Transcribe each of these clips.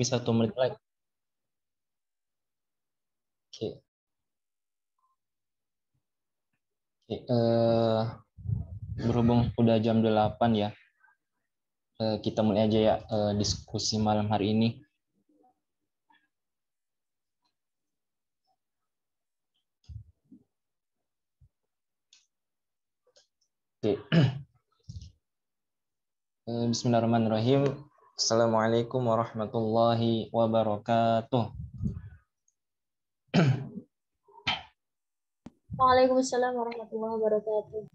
1 menit lagi. Oke. Berhubung udah jam 8 ya, kita mulai aja ya diskusi malam hari ini. Oke. Bismillahirrahmanirrahim. Assalamualaikum warahmatullahi wabarakatuh. Waalaikumsalam warahmatullahi wabarakatuh.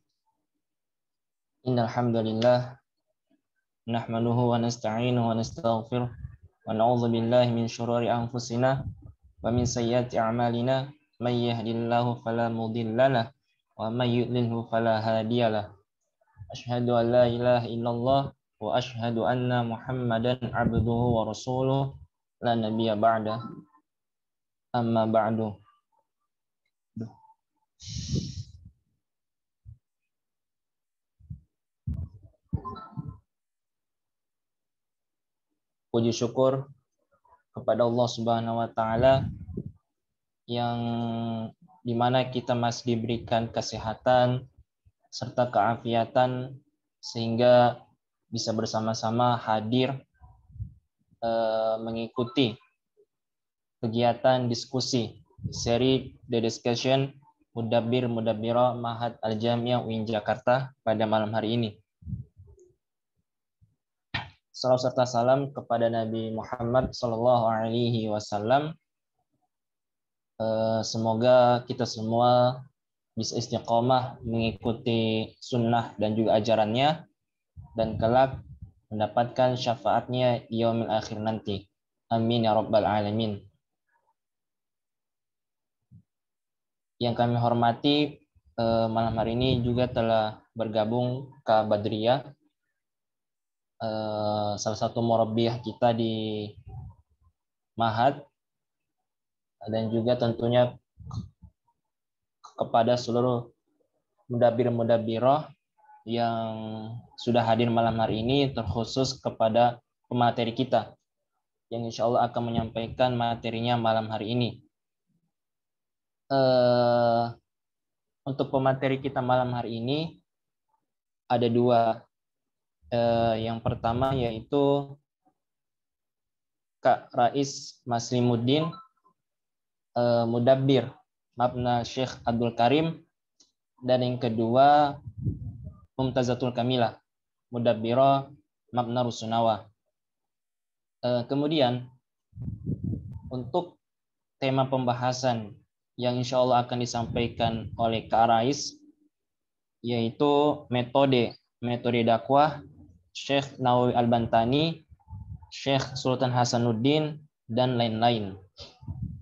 Innal hamdalillah nahmaduhu wa nasta'inuhu wa nastaghfiruh wa na'udzu billahi min syururi anfusina wa min sayyiati a'malina may yahdihillahu fala mudilla lahu wa may yudlilhu fala hadiyalah. Asyhadu an la ilaha illallah wa asyhadu anna Muhammadan abduhu wa rasuluh la nabiyya ba'da. Amma ba'du. Puji syukur kepada Allah Subhanahu wa taala yang dimana kita masih diberikan kesehatan serta keafiatan sehingga bisa bersama-sama hadir mengikuti kegiatan diskusi seri The Discussion Mudabbir Mudabbirah Ma'had Al-Jami'ah UIN Jakarta pada malam hari ini. Salam serta salam kepada Nabi Muhammad Sallallahu Alaihi Wasallam. Semoga kita semua bisa istiqomah mengikuti sunnah dan juga ajarannya dan kelak mendapatkan syafaatnya di yaumil akhir nanti. Amin ya rabbal alamin. Yang kami hormati malam hari ini juga telah bergabung Kak Badriyah, salah satu murabbiyah kita di Ma'had, dan juga tentunya kepada seluruh mudabbir-mudabbirah yang sudah hadir malam hari ini, terkhusus kepada pemateri kita yang insya Allah akan menyampaikan materinya malam hari ini. Untuk pemateri kita malam hari ini ada dua. Yang pertama yaitu Kak Rais Maslimuddin, Mudabbir Mabna Syekh Abdul Karim, dan yang kedua Mumtazatul Kamilah, Mudabbirah Mabna Rusunawa. Kemudian untuk tema pembahasan yang insya Allah akan disampaikan oleh Kak Rais yaitu metode dakwah Syekh Nawawi Al-Bantani, Syekh Sultan Hasanuddin, dan lain-lain.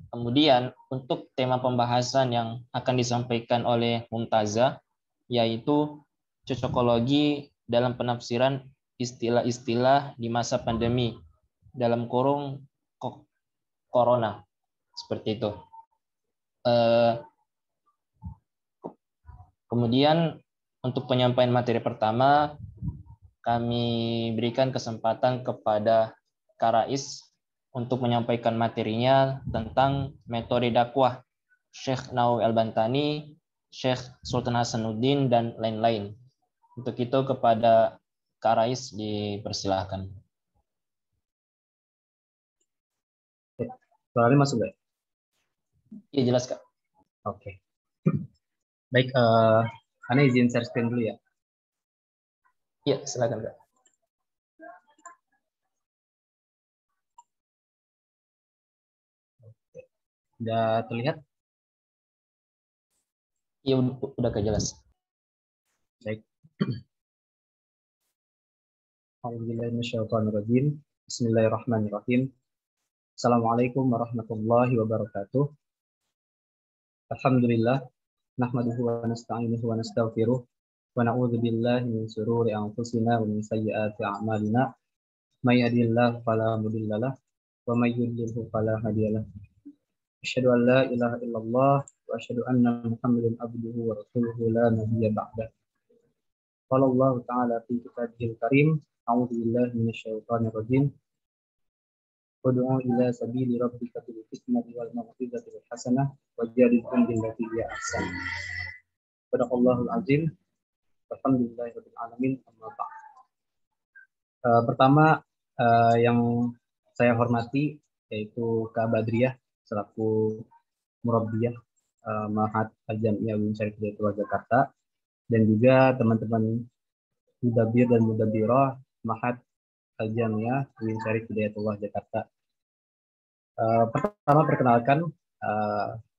Kemudian untuk tema pembahasan yang akan disampaikan oleh Mumtazah yaitu cocokologi dalam penafsiran istilah-istilah di masa pandemi dalam kurung corona, seperti itu. Kemudian untuk penyampaian materi pertama kami berikan kesempatan kepada Kak Rais untuk menyampaikan materinya tentang metode dakwah Syekh Nawawi Al-Bantani, Syekh Sultan Hasanuddin, dan lain-lain. Untuk itu kepada Kak Rais dipersilahkan. Soalnya masuk nggak? Iya jelas Kak. Oke. Baik, Ana izin share screen dulu ya. Iya silakan Kak. Oke. Udah terlihat? Iya udah Kak, jelas. Baik. A'udzubillahiminasyaitonirrajim. Bismillahirrahmanirrahim. Assalamualaikum warahmatullahi wabarakatuh. Alhamdulillah. Nahmaduhu wa nasta'inuhu wa nastaghfiruh. Wa na'udzu billahi min syururi anfusina wa min sayyiati a'malina. May yahdihillahu fala mudilla lahu wa may yudlilhu fala hadiyalah. Asyhadu an la ilaha illallah wa asyhadu anna Muhammadan abduhu wa rasuluhu la nabiyya ba'dah. Qala Allah ta'ala fi kitabihil karim, a'udzu billahi minasyaitonir rajim. Ud'u ila sabili rabbika bil hikmati wal mau'izati hasanah wajadilhum billati hiya ahsan. Sadaqallahul azim. Alhamdulillahirabbil alamin. Amma ba'd. Pertama yang saya hormati yaitu Kak Badriah selaku murabbiyah Ma'had Al-Jami'ah Uin Syarif Hidayatullah Jakarta, dan juga teman-teman mudabbir dan mudabbirah Ma'had Al-Jami'ah Uin Syarif Hidayatullah Jakarta. Pertama perkenalkan,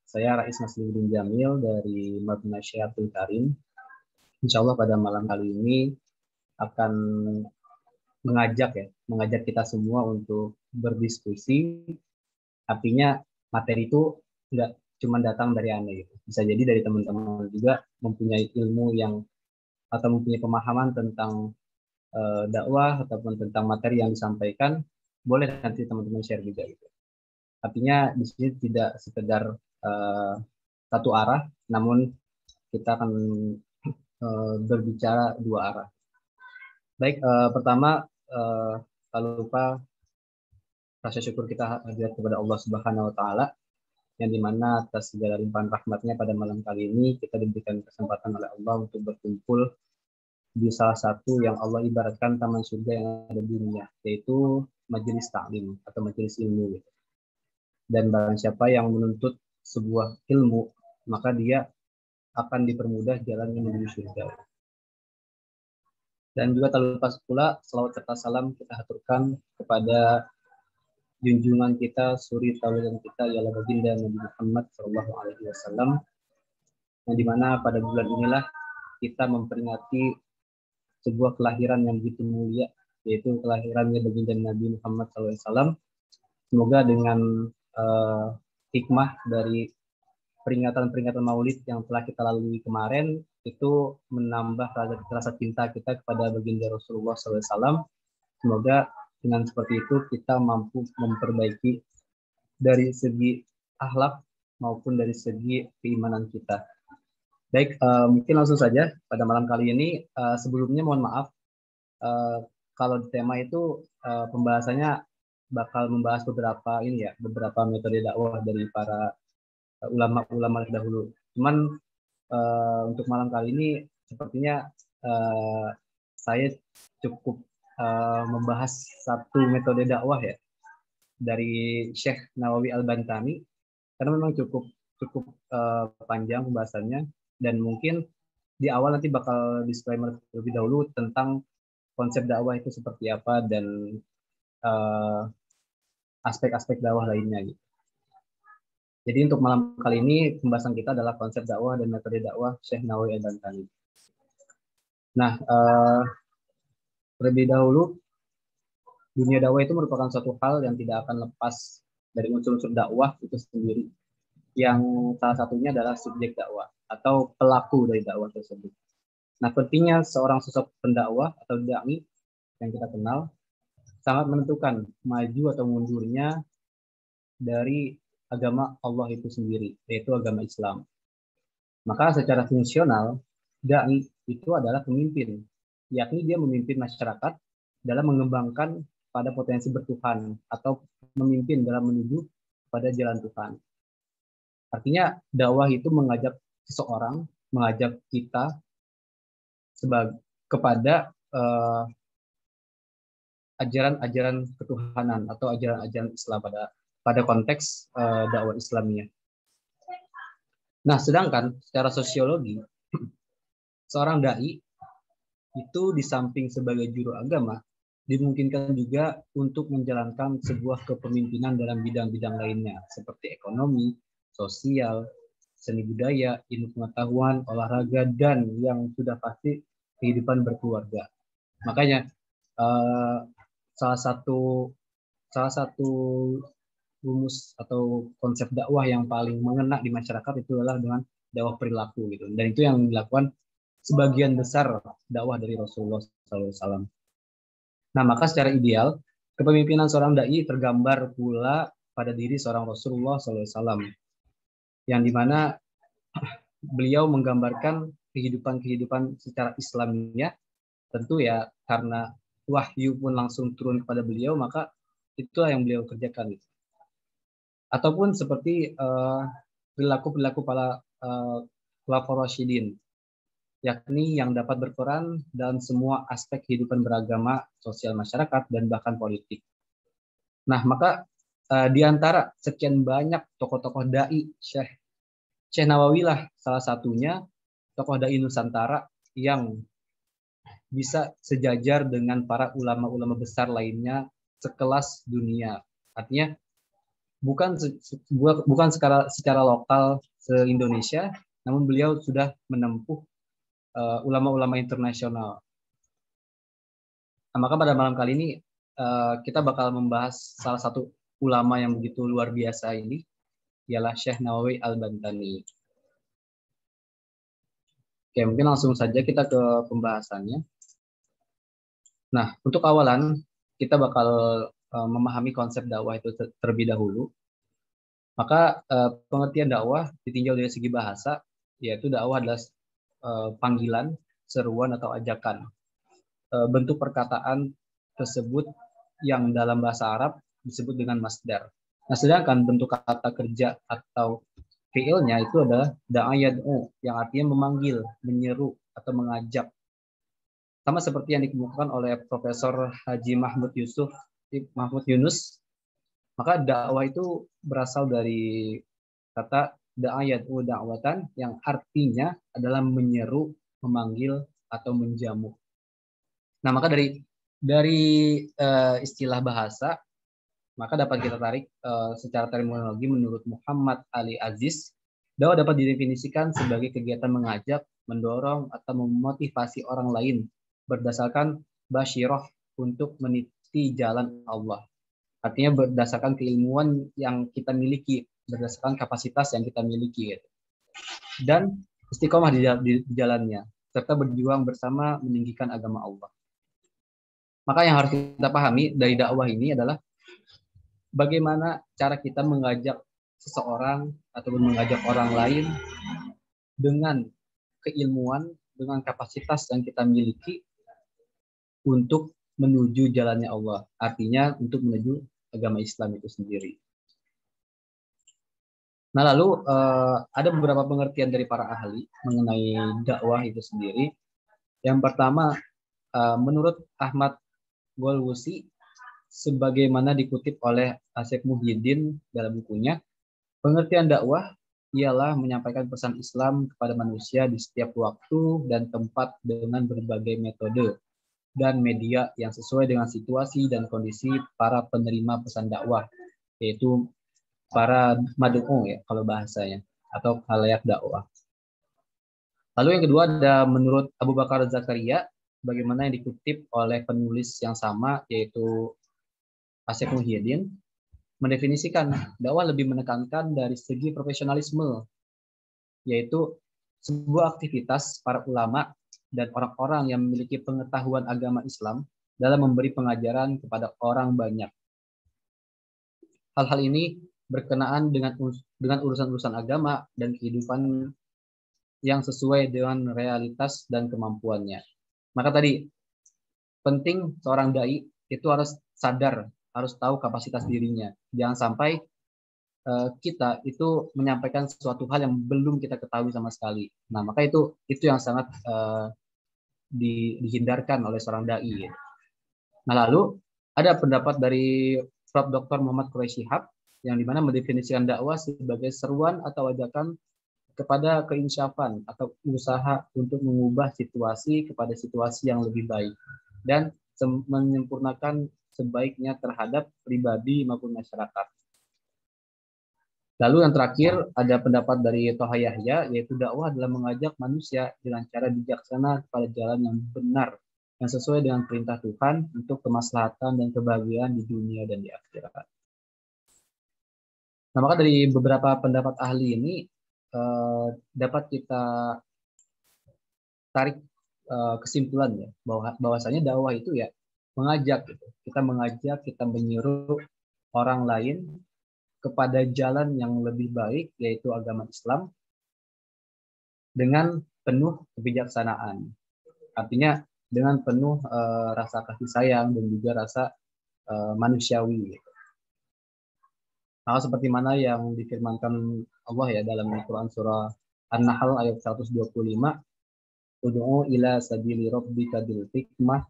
saya Rais Masliuddin Jamil dari Mabna Syatul Karim. Insya Allah pada malam kali ini akan mengajak kita semua untuk berdiskusi. Artinya materi itu nggak cuma datang dari Anda gitu. Bisa jadi dari teman-teman juga mempunyai ilmu yang atau mempunyai pemahaman tentang dakwah ataupun tentang materi yang disampaikan, boleh nanti teman-teman share juga gitu. Artinya di sini tidak sekedar satu arah, namun kita akan berbicara dua arah. Baik, pertama tak lupa rasa syukur kita hadirat kepada Allah Subhanahu wa taala, yang dimana atas segala limpahan rahmatnya pada malam kali ini kita diberikan kesempatan oleh Allah untuk berkumpul di salah satu yang Allah ibaratkan taman surga yang ada di dunia, yaitu majelis ta'lim atau majelis ilmu. Dan barang siapa yang menuntut sebuah ilmu, maka dia akan dipermudah jalan menuju surga. Dan juga tak lupa pula selawat serta salam kita aturkan kepada junjungan kita, suri tauladan kita, ialah baginda Nabi Muhammad SAW, yang dimana pada bulan inilah kita memperingati sebuah kelahiran yang begitu mulia, yaitu kelahirannya baginda Nabi Muhammad SAW. Semoga dengan hikmah dari peringatan-peringatan Maulid yang telah kita lalui kemarin itu menambah rasa cinta kita kepada baginda Rasulullah SAW. Semoga dengan seperti itu kita mampu memperbaiki dari segi akhlak maupun dari segi keimanan kita. Baik, mungkin langsung saja pada malam kali ini. Sebelumnya mohon maaf kalau tema itu pembahasannya bakal membahas beberapa metode dakwah dari para ulama-ulama dahulu. Cuman untuk malam kali ini sepertinya saya cukup membahas satu metode dakwah ya dari Syekh Nawawi Al-Bantani, karena memang cukup panjang pembahasannya, dan mungkin di awal nanti bakal disclaimer terlebih dahulu tentang konsep dakwah itu seperti apa dan aspek-aspek dakwah lainnya gitu. Jadi untuk malam kali ini pembahasan kita adalah konsep dakwah dan metode dakwah Syekh Nawawi Al-Bantani. Nah, terlebih dahulu, dunia dakwah itu merupakan suatu hal yang tidak akan lepas dari unsur-unsur dakwah itu sendiri, yang salah satunya adalah subjek dakwah atau pelaku dari dakwah tersebut. Nah, pentingnya seorang sosok pendakwah atau dai yang kita kenal sangat menentukan maju atau mundurnya dari agama Allah itu sendiri, yaitu agama Islam. Maka secara fungsional, dai itu adalah pemimpin, yakni dia memimpin masyarakat dalam mengembangkan pada potensi bertuhan atau memimpin dalam menuju pada jalan Tuhan. Artinya dakwah itu mengajak seseorang, mengajak kita kepada ajaran-ajaran ketuhanan atau ajaran-ajaran Islam pada konteks dakwah Islamiyah. Nah, sedangkan secara sosiologi, seorang dai itu di samping sebagai juru agama, dimungkinkan juga untuk menjalankan sebuah kepemimpinan dalam bidang-bidang lainnya, seperti ekonomi, sosial, seni budaya, ilmu pengetahuan, olahraga, dan yang sudah pasti kehidupan berkeluarga. Makanya salah satu rumus atau konsep dakwah yang paling mengena di masyarakat itu adalah dengan dakwah perilaku gitu. Dan itu yang dilakukan sebagian besar dakwah dari Rasulullah SAW. Nah, maka secara ideal kepemimpinan seorang dai tergambar pula pada diri seorang Rasulullah SAW, yang dimana beliau menggambarkan kehidupan secara Islamiyah. Tentu ya karena wahyu pun langsung turun kepada beliau, maka itulah yang beliau kerjakan. Ataupun seperti perilaku-perilaku para khulafaur rasyidin, yakni yang dapat berperan dalam semua aspek kehidupan beragama, sosial masyarakat, dan bahkan politik. Nah, maka di antara sekian banyak tokoh-tokoh dai, Syekh Nawawi lah salah satunya tokoh dai Nusantara yang bisa sejajar dengan para ulama-ulama besar lainnya sekelas dunia. Artinya bukan secara lokal se-Indonesia, namun beliau sudah menempuh ulama-ulama internasional. Nah, maka pada malam kali ini kita bakal membahas salah satu ulama yang begitu luar biasa ini, ialah Syekh Nawawi Al-Bantani. Oke, mungkin langsung saja kita ke pembahasannya. Nah, untuk awalan kita bakal memahami konsep dakwah itu terlebih dahulu. Maka pengertian dakwah ditinjau dari segi bahasa, yaitu dakwah adalah panggilan, seruan atau ajakan. Bentuk perkataan tersebut yang dalam bahasa Arab disebut dengan masdar. Nah, sedangkan bentuk kata kerja atau fiilnya itu adalah da'a yad'u, yang artinya memanggil, menyeru atau mengajak. Sama seperti yang dikemukakan oleh Profesor Haji Mahmud Yunus, maka dakwah itu berasal dari kata da'a yad'u da'watan, yang artinya adalah menyeru, memanggil atau menjamu. Nah, maka dari istilah bahasa, maka dapat kita tarik secara terminologi menurut Muhammad Ali Aziz, dakwah dapat didefinisikan sebagai kegiatan mengajak, mendorong atau memotivasi orang lain berdasarkan basyirah untuk meniti jalan Allah. Artinya berdasarkan keilmuan yang kita miliki, berdasarkan kapasitas yang kita miliki, gitu. Dan istiqomah di jalannya, serta berjuang bersama meninggikan agama Allah. Maka yang harus kita pahami dari dakwah ini adalah bagaimana cara kita mengajak seseorang ataupun mengajak orang lain dengan keilmuan, dengan kapasitas yang kita miliki untuk menuju jalannya Allah. Artinya untuk menuju agama Islam itu sendiri. Nah, lalu ada beberapa pengertian dari para ahli mengenai dakwah itu sendiri. Yang pertama, menurut Ahmad Golwusi, sebagaimana dikutip oleh Asep Muhyiddin dalam bukunya, pengertian dakwah ialah menyampaikan pesan Islam kepada manusia di setiap waktu dan tempat dengan berbagai metode dan media yang sesuai dengan situasi dan kondisi para penerima pesan dakwah, yaitu para mad'u ya kalau bahasanya, atau khalayak dakwah. Lalu yang kedua ada menurut Abu Bakar Zakaria, bagaimana yang dikutip oleh penulis yang sama, yaitu Asep Muhyiddin, mendefinisikan dakwah lebih menekankan dari segi profesionalisme, yaitu sebuah aktivitas para ulama dan orang-orang yang memiliki pengetahuan agama Islam dalam memberi pengajaran kepada orang banyak. Hal-hal ini berkenaan dengan urusan-urusan agama dan kehidupan yang sesuai dengan realitas dan kemampuannya. Maka tadi penting seorang dai itu harus sadar, harus tahu kapasitas dirinya. Jangan sampai kita itu menyampaikan sesuatu hal yang belum kita ketahui sama sekali. Nah, maka itu yang sangat dihindarkan oleh seorang dai. Nah, lalu ada pendapat dari Prof. Dr. Muhammad Quraish Shihab yang dimana mendefinisikan dakwah sebagai seruan atau ajakan kepada keinsyafan atau usaha untuk mengubah situasi kepada situasi yang lebih baik dan menyempurnakan sebaiknya terhadap pribadi maupun masyarakat. Lalu yang terakhir ada pendapat dari Toha Yahya, yaitu dakwah adalah mengajak manusia dengan cara bijaksana kepada jalan yang benar yang sesuai dengan perintah Tuhan untuk kemaslahatan dan kebahagiaan di dunia dan di akhirat. Nah, maka dari beberapa pendapat ahli ini dapat kita tarik kesimpulan ya, bahwasanya dakwah itu ya mengajak, gitu. Kita mengajak, kita menyuruh orang lain kepada jalan yang lebih baik, yaitu agama Islam, dengan penuh kebijaksanaan. Artinya dengan penuh rasa kasih sayang dan juga rasa manusiawi. Nah, seperti mana yang difirmankan Allah ya dalam Al-Quran surah An-Nahl ayat 125, Ud'u ila sabili rabbika bil hikmah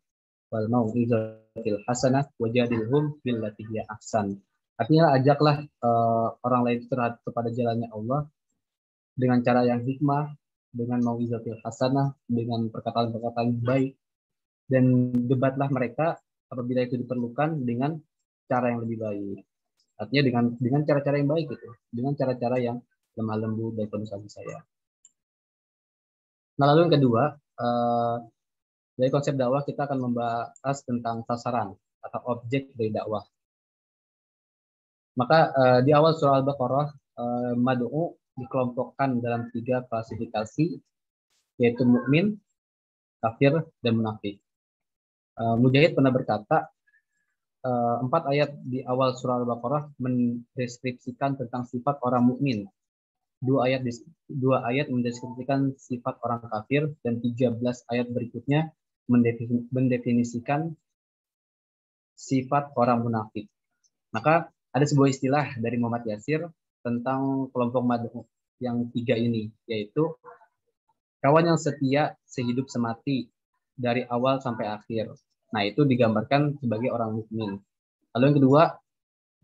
wal mau'izatil hasanah wajadilhum billati hiya ahsan. Artinya ajaklah orang lain terhadap kepada jalannya Allah dengan cara yang hikmah, dengan mau'izatil hasanah, dengan perkataan-perkataan baik, dan debatlah mereka apabila itu diperlukan dengan cara yang lebih baik. Artinya dengan cara-cara yang baik gitu, dengan cara-cara yang lemah lembut dan penuh kasih sayang. Nah, lalu yang kedua, dari konsep dakwah kita akan membahas tentang sasaran atau objek dari dakwah. Maka di awal surah Al-Baqarah, mad'u dikelompokkan dalam 3 klasifikasi, yaitu mukmin, kafir, dan munafik. Mujahid pernah berkata, 4 ayat di awal surah Al-Baqarah mendeskripsikan tentang sifat orang mukmin. 2 ayat mendeskripsikan sifat orang kafir, dan 13 ayat berikutnya mendefinisikan sifat orang munafik. Maka ada sebuah istilah dari Muhammad Yasir tentang kelompok mad'u yang 3 ini, yaitu kawan yang setia sehidup semati dari awal sampai akhir. Nah, itu digambarkan sebagai orang mukmin. Lalu yang kedua,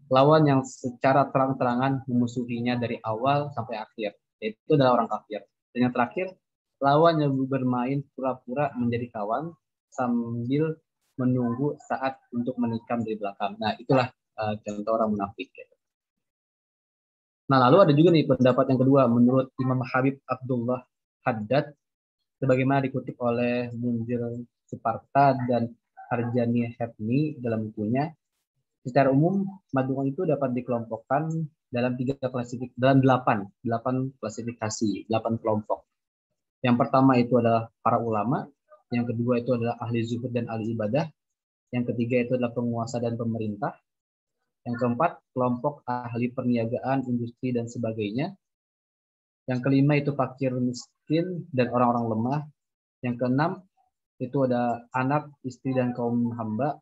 lawan yang secara terang-terangan memusuhinya dari awal sampai akhir, yaitu adalah orang kafir. Dan yang terakhir, lawan yang bermain pura-pura menjadi kawan sambil menunggu saat untuk menikam dari belakang. Nah, itulah contoh orang munafik. Nah, lalu ada juga nih pendapat yang kedua menurut Imam Habib Abdullah Haddad, sebagaimana dikutip oleh Munzir Suparta dan Harjani Hefni dalam bukunya. Secara umum, mad'u itu dapat dikelompokkan dalam 8 klasifikasi, 8 kelompok. Yang pertama itu adalah para ulama, yang kedua itu adalah ahli zuhud dan ahli ibadah, yang ketiga itu adalah penguasa dan pemerintah, yang keempat kelompok ahli perniagaan, industri dan sebagainya, yang kelima itu fakir miskin dan orang-orang lemah, yang keenam itu ada anak, istri dan kaum hamba,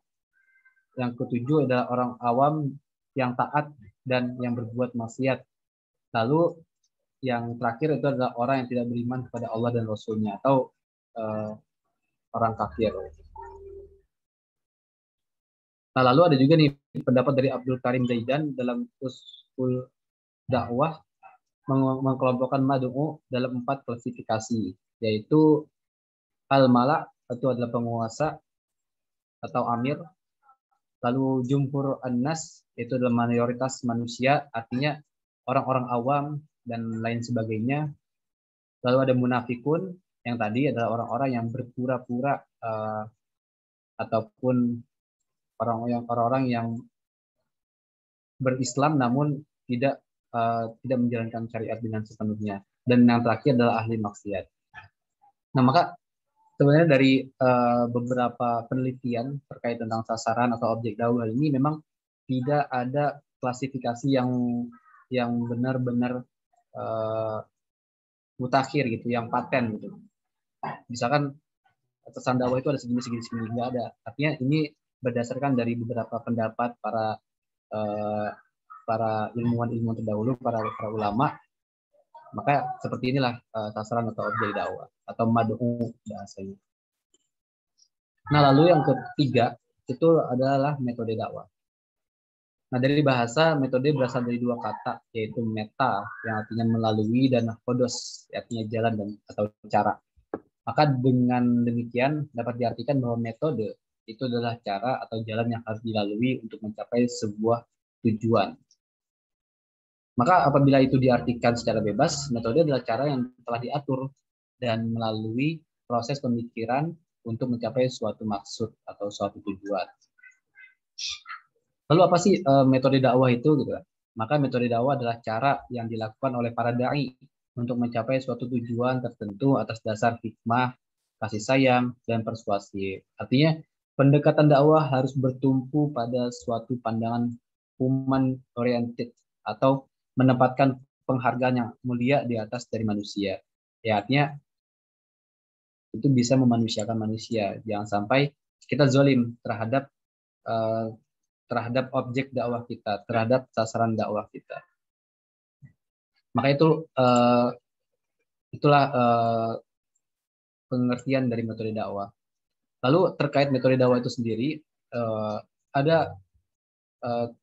yang ketujuh adalah orang awam yang taat dan yang berbuat maksiat. Lalu yang terakhir itu adalah orang yang tidak beriman kepada Allah dan Rasulnya, atau orang kafir. Nah, lalu ada juga nih pendapat dari Abdul Karim Zaidan dalam Usul Dakwah mengkelompokkan mad'u dalam 4 klasifikasi, yaitu al-mala' itu adalah penguasa atau amir. Lalu jumhur an-nas itu adalah mayoritas manusia, artinya orang-orang awam dan lain sebagainya. Lalu ada munafikun, yang tadi adalah orang-orang yang berpura-pura ataupun orang-orang yang berislam namun tidak menjalankan syariat dengan sepenuhnya. Dan yang terakhir adalah ahli maksiat. Nah, maka sebenarnya dari beberapa penelitian terkait tentang sasaran atau objek dakwah ini memang tidak ada klasifikasi yang benar-benar mutakhir gitu, yang paten gitu. Misalkan sasaran dakwah itu ada segini, nggak ada. Artinya ini berdasarkan dari beberapa pendapat para ilmuwan terdahulu, para ulama. Maka seperti inilah sasaran atau objek dakwah atau mad'u bahasanya. Nah, lalu yang ketiga itu adalah metode dakwah. Nah, dari bahasa metode berasal dari 2 kata, yaitu meta yang artinya melalui dan hodos artinya jalan dan atau cara. Maka dengan demikian dapat diartikan bahwa metode itu adalah cara atau jalan yang harus dilalui untuk mencapai sebuah tujuan. Maka apabila itu diartikan secara bebas, metode adalah cara yang telah diatur dan melalui proses pemikiran untuk mencapai suatu maksud atau suatu tujuan. Lalu apa sih metode dakwah itu gitu? Maka metode dakwah adalah cara yang dilakukan oleh para dai untuk mencapai suatu tujuan tertentu atas dasar hikmah, kasih sayang, dan persuasi. Artinya pendekatan dakwah harus bertumpu pada suatu pandangan human oriented atau menempatkan penghargaan yang mulia di atas dari manusia. Ya, artinya itu bisa memanusiakan manusia. Jangan sampai kita zalim terhadap terhadap objek dakwah kita, terhadap sasaran dakwah kita. Maka itulah pengertian dari metode dakwah. Lalu terkait metode dakwah itu sendiri, ada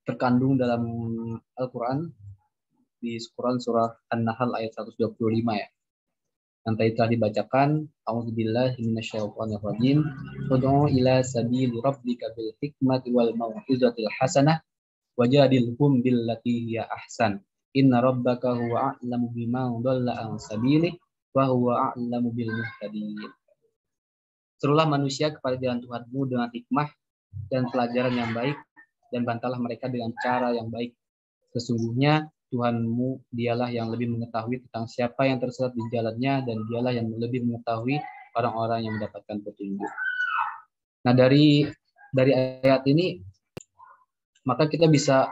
terkandung dalam Al-Quran di Quran surah An-Nahl ayat 125 ya. Yang tadi telah dibacakan, A'udzubillahi minasyaitonirrajim. Ud'u ila sabili rabbika bil hikmati wal mau'izatil hasanah wajadilhum billati hiya ahsan. Inna rabbaka huwa a'lamu biman dhalla an sabilihi wa huwa a'lamu bil muhtadin. Serulah manusia kepada jalan Tuhanmu dengan hikmah dan pelajaran yang baik, dan bantalah mereka dengan cara yang baik. Sesungguhnya Tuhanmu dialah yang lebih mengetahui tentang siapa yang tersesat di jalannya, dan dialah yang lebih mengetahui orang-orang yang mendapatkan petunjuk. Nah, dari ayat ini maka kita bisa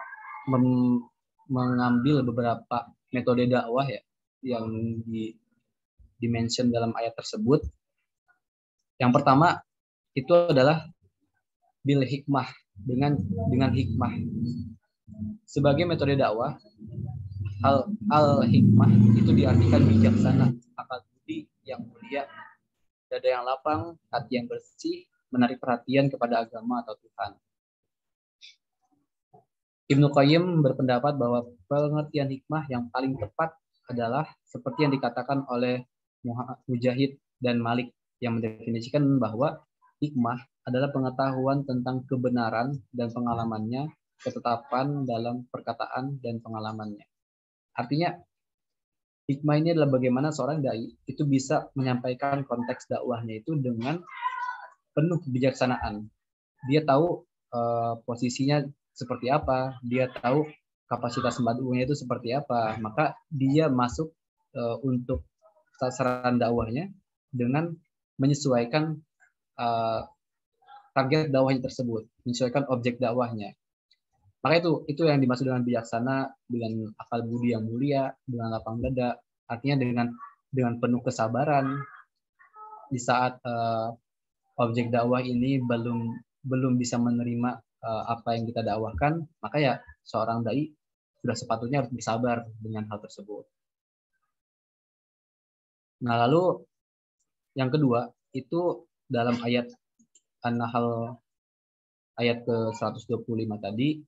mengambil beberapa metode dakwah ya yang di-mention dalam ayat tersebut. Yang pertama itu adalah bil hikmah, dengan hikmah. Sebagai metode dakwah, al-hikmah itu diartikan bijaksana, akal budi yang mulia, dada yang lapang, hati yang bersih, menarik perhatian kepada agama atau Tuhan. Ibnu Qayyim berpendapat bahwa pengertian hikmah yang paling tepat adalah seperti yang dikatakan oleh Mujahid dan Malik, yang mendefinisikan bahwa hikmah adalah pengetahuan tentang kebenaran dan pengalamannya, ketetapan dalam perkataan dan pengalamannya. Artinya, hikmah ini adalah bagaimana seorang dai itu bisa menyampaikan konteks dakwahnya itu dengan penuh kebijaksanaan. Dia tahu posisinya seperti apa, dia tahu kapasitas mad'unya itu seperti apa, maka dia masuk untuk sasaran dakwahnya dengan menyesuaikan target dakwahnya tersebut, menyesuaikan objek dakwahnya. Maka itu yang dimaksud dengan bijaksana, dengan akal budi yang mulia, dengan lapang dada, artinya dengan penuh kesabaran di saat objek dakwah ini belum bisa menerima apa yang kita dakwahkan, maka ya seorang dai sudah sepatutnya harus bersabar dengan hal tersebut. Nah, lalu yang kedua itu dalam ayat An-Nahl ayat ke-125 tadi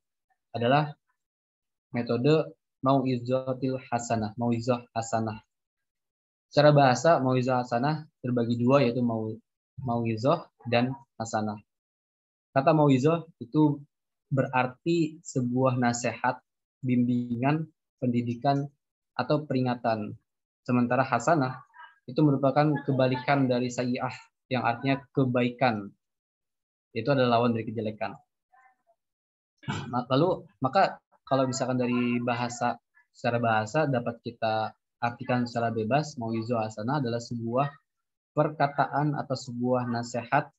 adalah metode mau'izatil hasanah, mau'izah hasanah. Secara bahasa mau'izah hasanah terbagi dua, yaitu mau'izah dan hasanah. Kata mau'izah itu berarti sebuah nasihat, bimbingan, pendidikan, atau peringatan. Sementara hasanah itu merupakan kebalikan dari sayyi'ah, yang artinya kebaikan. Itu adalah lawan dari kejelekan. Lalu, maka kalau misalkan dari secara bahasa dapat kita artikan secara bebas, mau'izah hasanah adalah sebuah perkataan atau sebuah nasihat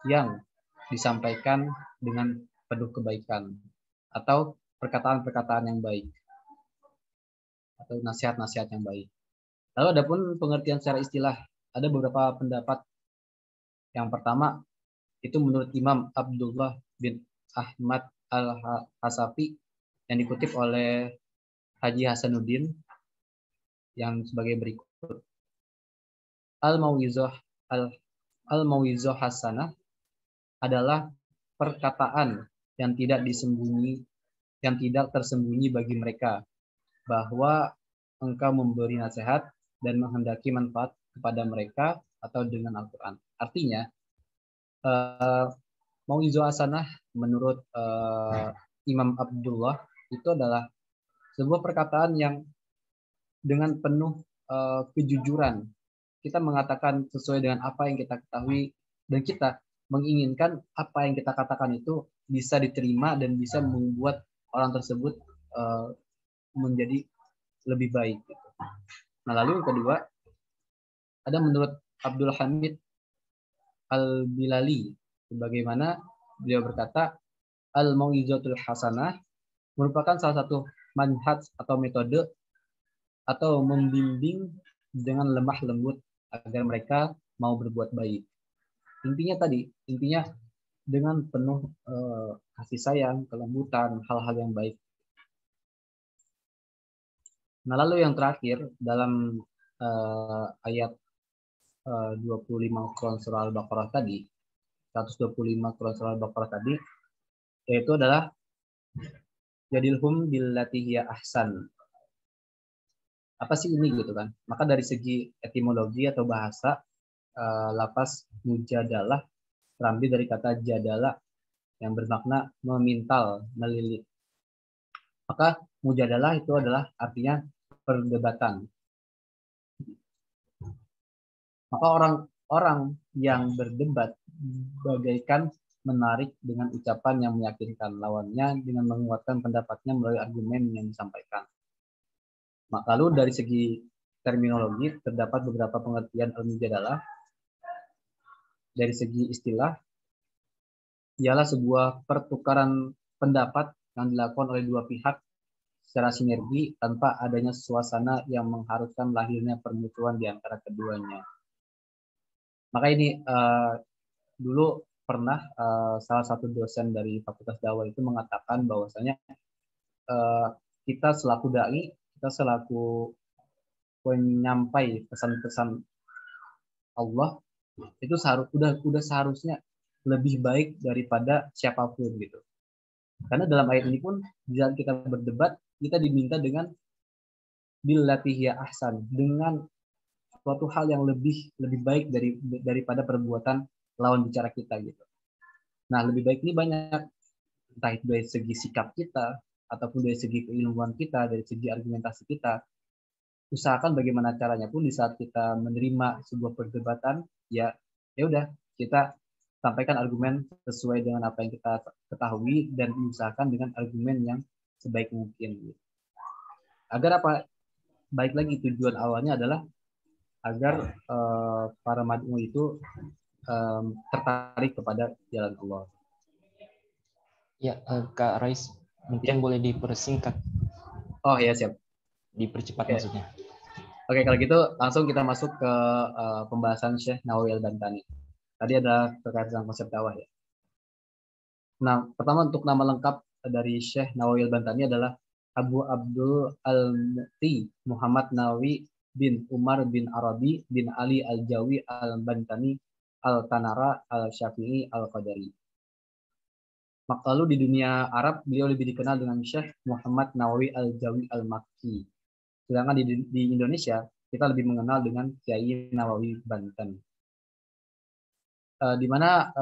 yang disampaikan dengan penuh kebaikan, atau perkataan-perkataan yang baik, atau nasihat-nasihat yang baik. Lalu adapun pengertian secara istilah, ada beberapa pendapat. Yang pertama, itu menurut Imam Abdullah bin Ahmad Al-Hasafi yang dikutip oleh Haji Hasanuddin yang sebagai berikut. Al-mau'izah hasanah adalah perkataan yang tidak tersembunyi bagi mereka, bahwa engkau memberi nasihat dan menghendaki manfaat kepada mereka atau dengan Al-Quran. Artinya, mau'izah hasanah menurut Imam Abdullah itu adalah sebuah perkataan yang dengan penuh kejujuran. Kita mengatakan sesuai dengan apa yang kita ketahui, dan kita menginginkan apa yang kita katakan itu bisa diterima dan bisa membuat orang tersebut menjadi lebih baik. Nah, lalu yang kedua, ada menurut Abdul Hamid Al-Bilali, sebagaimana beliau berkata, al-mau'izatul hasanah merupakan salah satu manhaj atau metode atau membimbing dengan lemah lembut agar mereka mau berbuat baik. Intinya dengan penuh kasih sayang, kelembutan, hal-hal yang baik. Nah, lalu yang terakhir dalam ayat 25 Quran Surah Al-Baqarah tadi, 125 Quran Surah Al-Baqarah tadi, yaitu adalah jadilhum billati hiya ahsan. Apa sih ini gitu kan? Maka dari segi etimologi atau bahasa, lafaz mujadalah terambil dari kata jadala yang bermakna memintal, melilit. Maka mujadalah itu adalah artinya perdebatan. Maka orang-orang yang berdebat bagaikan menarik dengan ucapan yang meyakinkan lawannya dengan menguatkan pendapatnya melalui argumen yang disampaikan. Lalu dari segi terminologi terdapat beberapa pengertian al-mujadalah. Dari segi istilah, ialah sebuah pertukaran pendapat yang dilakukan oleh dua pihak secara sinergi tanpa adanya suasana yang mengharuskan lahirnya permusuhan di antara keduanya. Maka ini dulu pernah salah satu dosen dari Fakultas Dakwah itu mengatakan bahwasanya kita selaku dai, kita selaku penyampai pesan-pesan Allah itu udah seharusnya lebih baik daripada siapapun gitu. Karena dalam ayat ini pun di saat kita berdebat kita diminta dengan billati hiya ahsan, dengan suatu hal yang lebih baik daripada perbuatan lawan bicara kita gitu. Nah, lebih baik ini banyak, entah itu dari segi sikap kita ataupun dari segi keilmuan kita, dari segi argumentasi kita. Usahakan bagaimana caranya pun di saat kita menerima sebuah perdebatan, ya udah kita sampaikan argumen sesuai dengan apa yang kita ketahui dan diusahakan dengan argumen yang sebaik mungkin. Agar apa? Baik lagi tujuan awalnya adalah agar para mad'u itu tertarik kepada jalan Allah. Ya, Kak Rais, mungkin boleh dipersingkat. Oh ya, siap. Dipercepat maksudnya. Oke, kalau gitu langsung kita masuk ke pembahasan Syekh Nawawi Al-Bantani. Tadi ada terkait dengan konsep dakwah ya. Nah, pertama untuk nama lengkap dari Syekh Nawawi Al-Bantani adalah Abu Abdul Al-Mu'ti Muhammad Nawawi bin Umar bin Arabi bin Ali Al-Jawi Al-Bantani Al-Tanara Al-Syafi'i Al-Qadari. Lalu di dunia Arab beliau lebih dikenal dengan Syekh Muhammad Nawawi Al-Jawi Al-Makki. Sedangkan di Indonesia kita lebih mengenal dengan Kiai Nawawi Banten. Di mana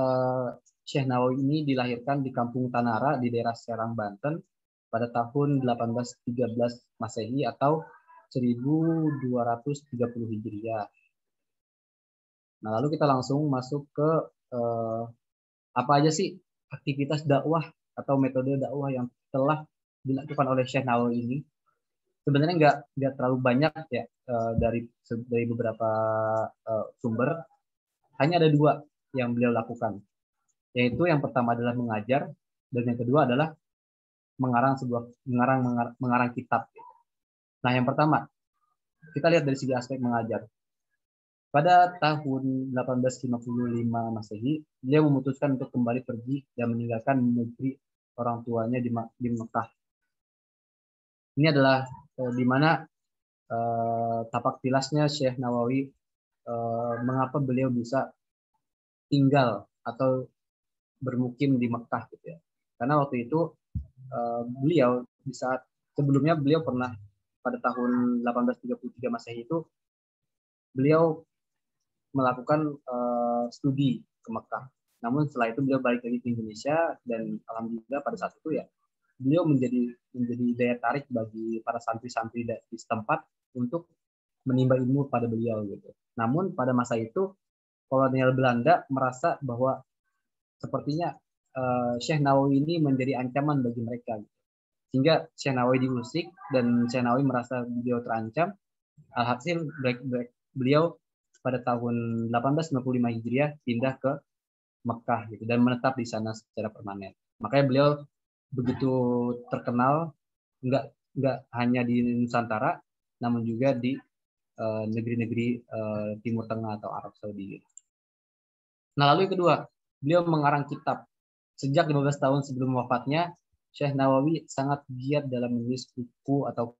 Syekh Nawawi ini dilahirkan di Kampung Tanara di daerah Serang, Banten pada tahun 1813 Masehi atau 1230 Hijriah. Nah, lalu kita langsung masuk ke apa aja sih aktivitas dakwah atau metode dakwah yang telah dilakukan oleh Syekh Nawawi ini. Sebenarnya nggak terlalu banyak ya, dari beberapa sumber. Hanya ada dua yang beliau lakukan, yaitu yang pertama adalah mengajar dan yang kedua adalah mengarang kitab. Nah, yang pertama kita lihat dari segi aspek mengajar. Pada tahun 1855 Masehi, beliau memutuskan untuk kembali pergi dan meninggalkan negeri orang tuanya di Mekah. Ini adalah di mana tapak tilasnya Syekh Nawawi mengapa beliau bisa tinggal atau bermukim di Mekah gitu ya. Karena waktu itu beliau di saat sebelumnya beliau pernah pada tahun 1833 Masehi itu beliau melakukan studi ke Mekah. Namun setelah itu beliau balik lagi ke Indonesia dan alhamdulillah pada saat itu ya beliau menjadi daya tarik bagi para santri-santri di setempat untuk menimba ilmu pada beliau gitu. Namun pada masa itu kolonial Belanda merasa bahwa sepertinya Syekh Nawawi ini menjadi ancaman bagi mereka. Sehingga Syekh Nawawi diusik dan Syekh Nawawi merasa beliau terancam. Alhasil beliau pada tahun 1855 Hijriah pindah ke Mekah gitu dan menetap di sana secara permanen. Makanya beliau begitu terkenal nggak hanya di Nusantara namun juga di negeri-negeri Timur Tengah atau Arab Saudi. Nah, lalu yang kedua, beliau mengarang kitab. Sejak 15 tahun sebelum wafatnya, Syekh Nawawi sangat giat dalam menulis buku atau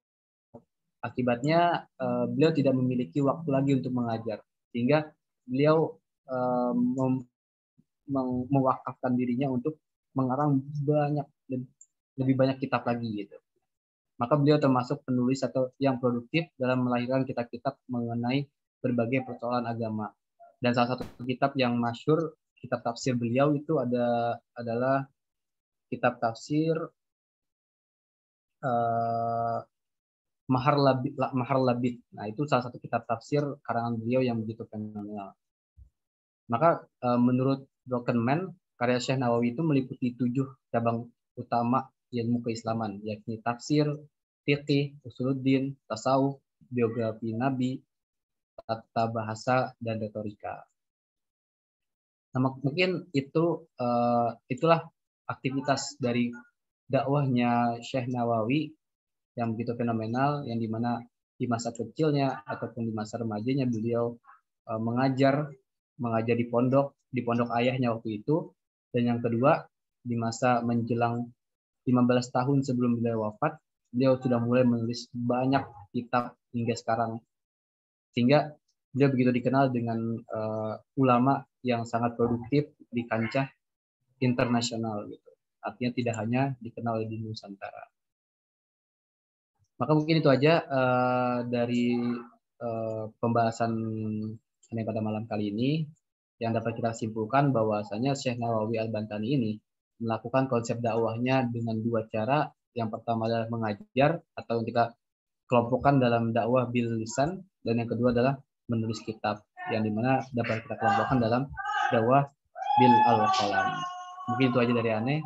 akibatnya beliau tidak memiliki waktu lagi untuk mengajar, sehingga beliau mewakafkan dirinya untuk mengarang lebih banyak kitab lagi gitu. Maka beliau termasuk penulis atau yang produktif dalam melahirkan kitab-kitab mengenai berbagai persoalan agama. Dan salah satu kitab yang masyhur, kitab tafsir beliau itu adalah kitab tafsir Mahar Labid. Nah, itu salah satu kitab tafsir karangan beliau yang begitu fenomenal. Maka menurut Broken Man, karya Syekh Nawawi itu meliputi 7 cabang utama ilmu keislaman, yakni tafsir, fiqih, usuluddin, tasawuf, biografi Nabi, tata bahasa, dan retorika. Nah, mungkin itulah aktivitas dari dakwahnya Syekh Nawawi yang begitu fenomenal, yang dimana di masa kecilnya ataupun di masa remajanya beliau mengajar di pondok ayahnya waktu itu, dan yang kedua di masa menjelang 15 tahun sebelum beliau wafat, beliau sudah mulai menulis banyak kitab hingga sekarang, sehingga beliau begitu dikenal dengan ulama yang sangat produktif di kancah internasional gitu. Artinya tidak hanya dikenal di Nusantara. Maka mungkin itu aja dari pembahasan pada malam kali ini, yang dapat kita simpulkan bahwasanya Syekh Nawawi Al-Bantani ini melakukan konsep dakwahnya dengan 2 cara. Yang pertama adalah mengajar atau kita kelompokkan dalam dakwah bil lisan, dan yang kedua adalah menulis kitab, yang dimana dapat kita kelompokkan dalam dakwah bil al-qalam. Mungkin itu aja dari Ane.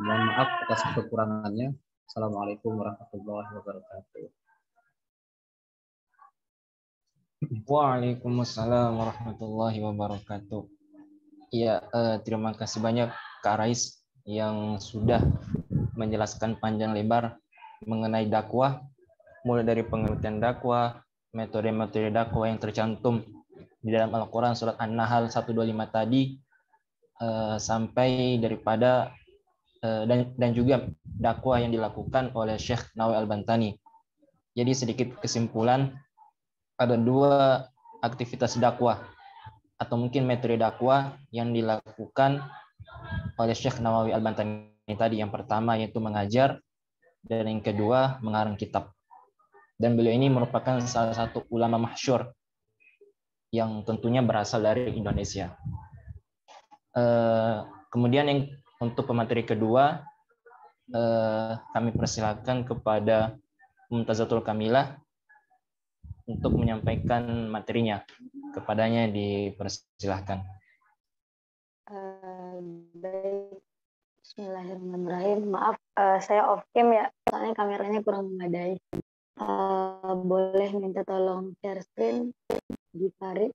Mohon maaf atas kekurangannya. Assalamualaikum warahmatullahi wabarakatuh. Waalaikumsalam warahmatullahi wabarakatuh. Iya, terima kasih banyak Kak Rais yang sudah menjelaskan panjang lebar mengenai dakwah, mulai dari pengertian dakwah, metode-metode dakwah yang tercantum di dalam Al-Quran surat An-Nahl 125 tadi, sampai daripada dan juga dakwah yang dilakukan oleh Syekh Nawawi Al-Bantani. Jadi sedikit kesimpulan, ada 2 aktivitas dakwah atau mungkin metode dakwah yang dilakukan oleh Syekh Nawawi Al-Bantani tadi. Yang pertama yaitu mengajar, dan yang kedua mengarang kitab. Dan beliau ini merupakan salah satu ulama masyhur yang tentunya berasal dari Indonesia. Kemudian yang untuk pemateri kedua, kami persilakan kepada Mumtazatul Kamilah untuk menyampaikan materinya. Kepadanya dipersilahkan. Baik, Bismillahirrahmanirrahim. Maaf, saya off cam ya, soalnya kameranya kurang memadai. Boleh minta tolong share screen di Farid.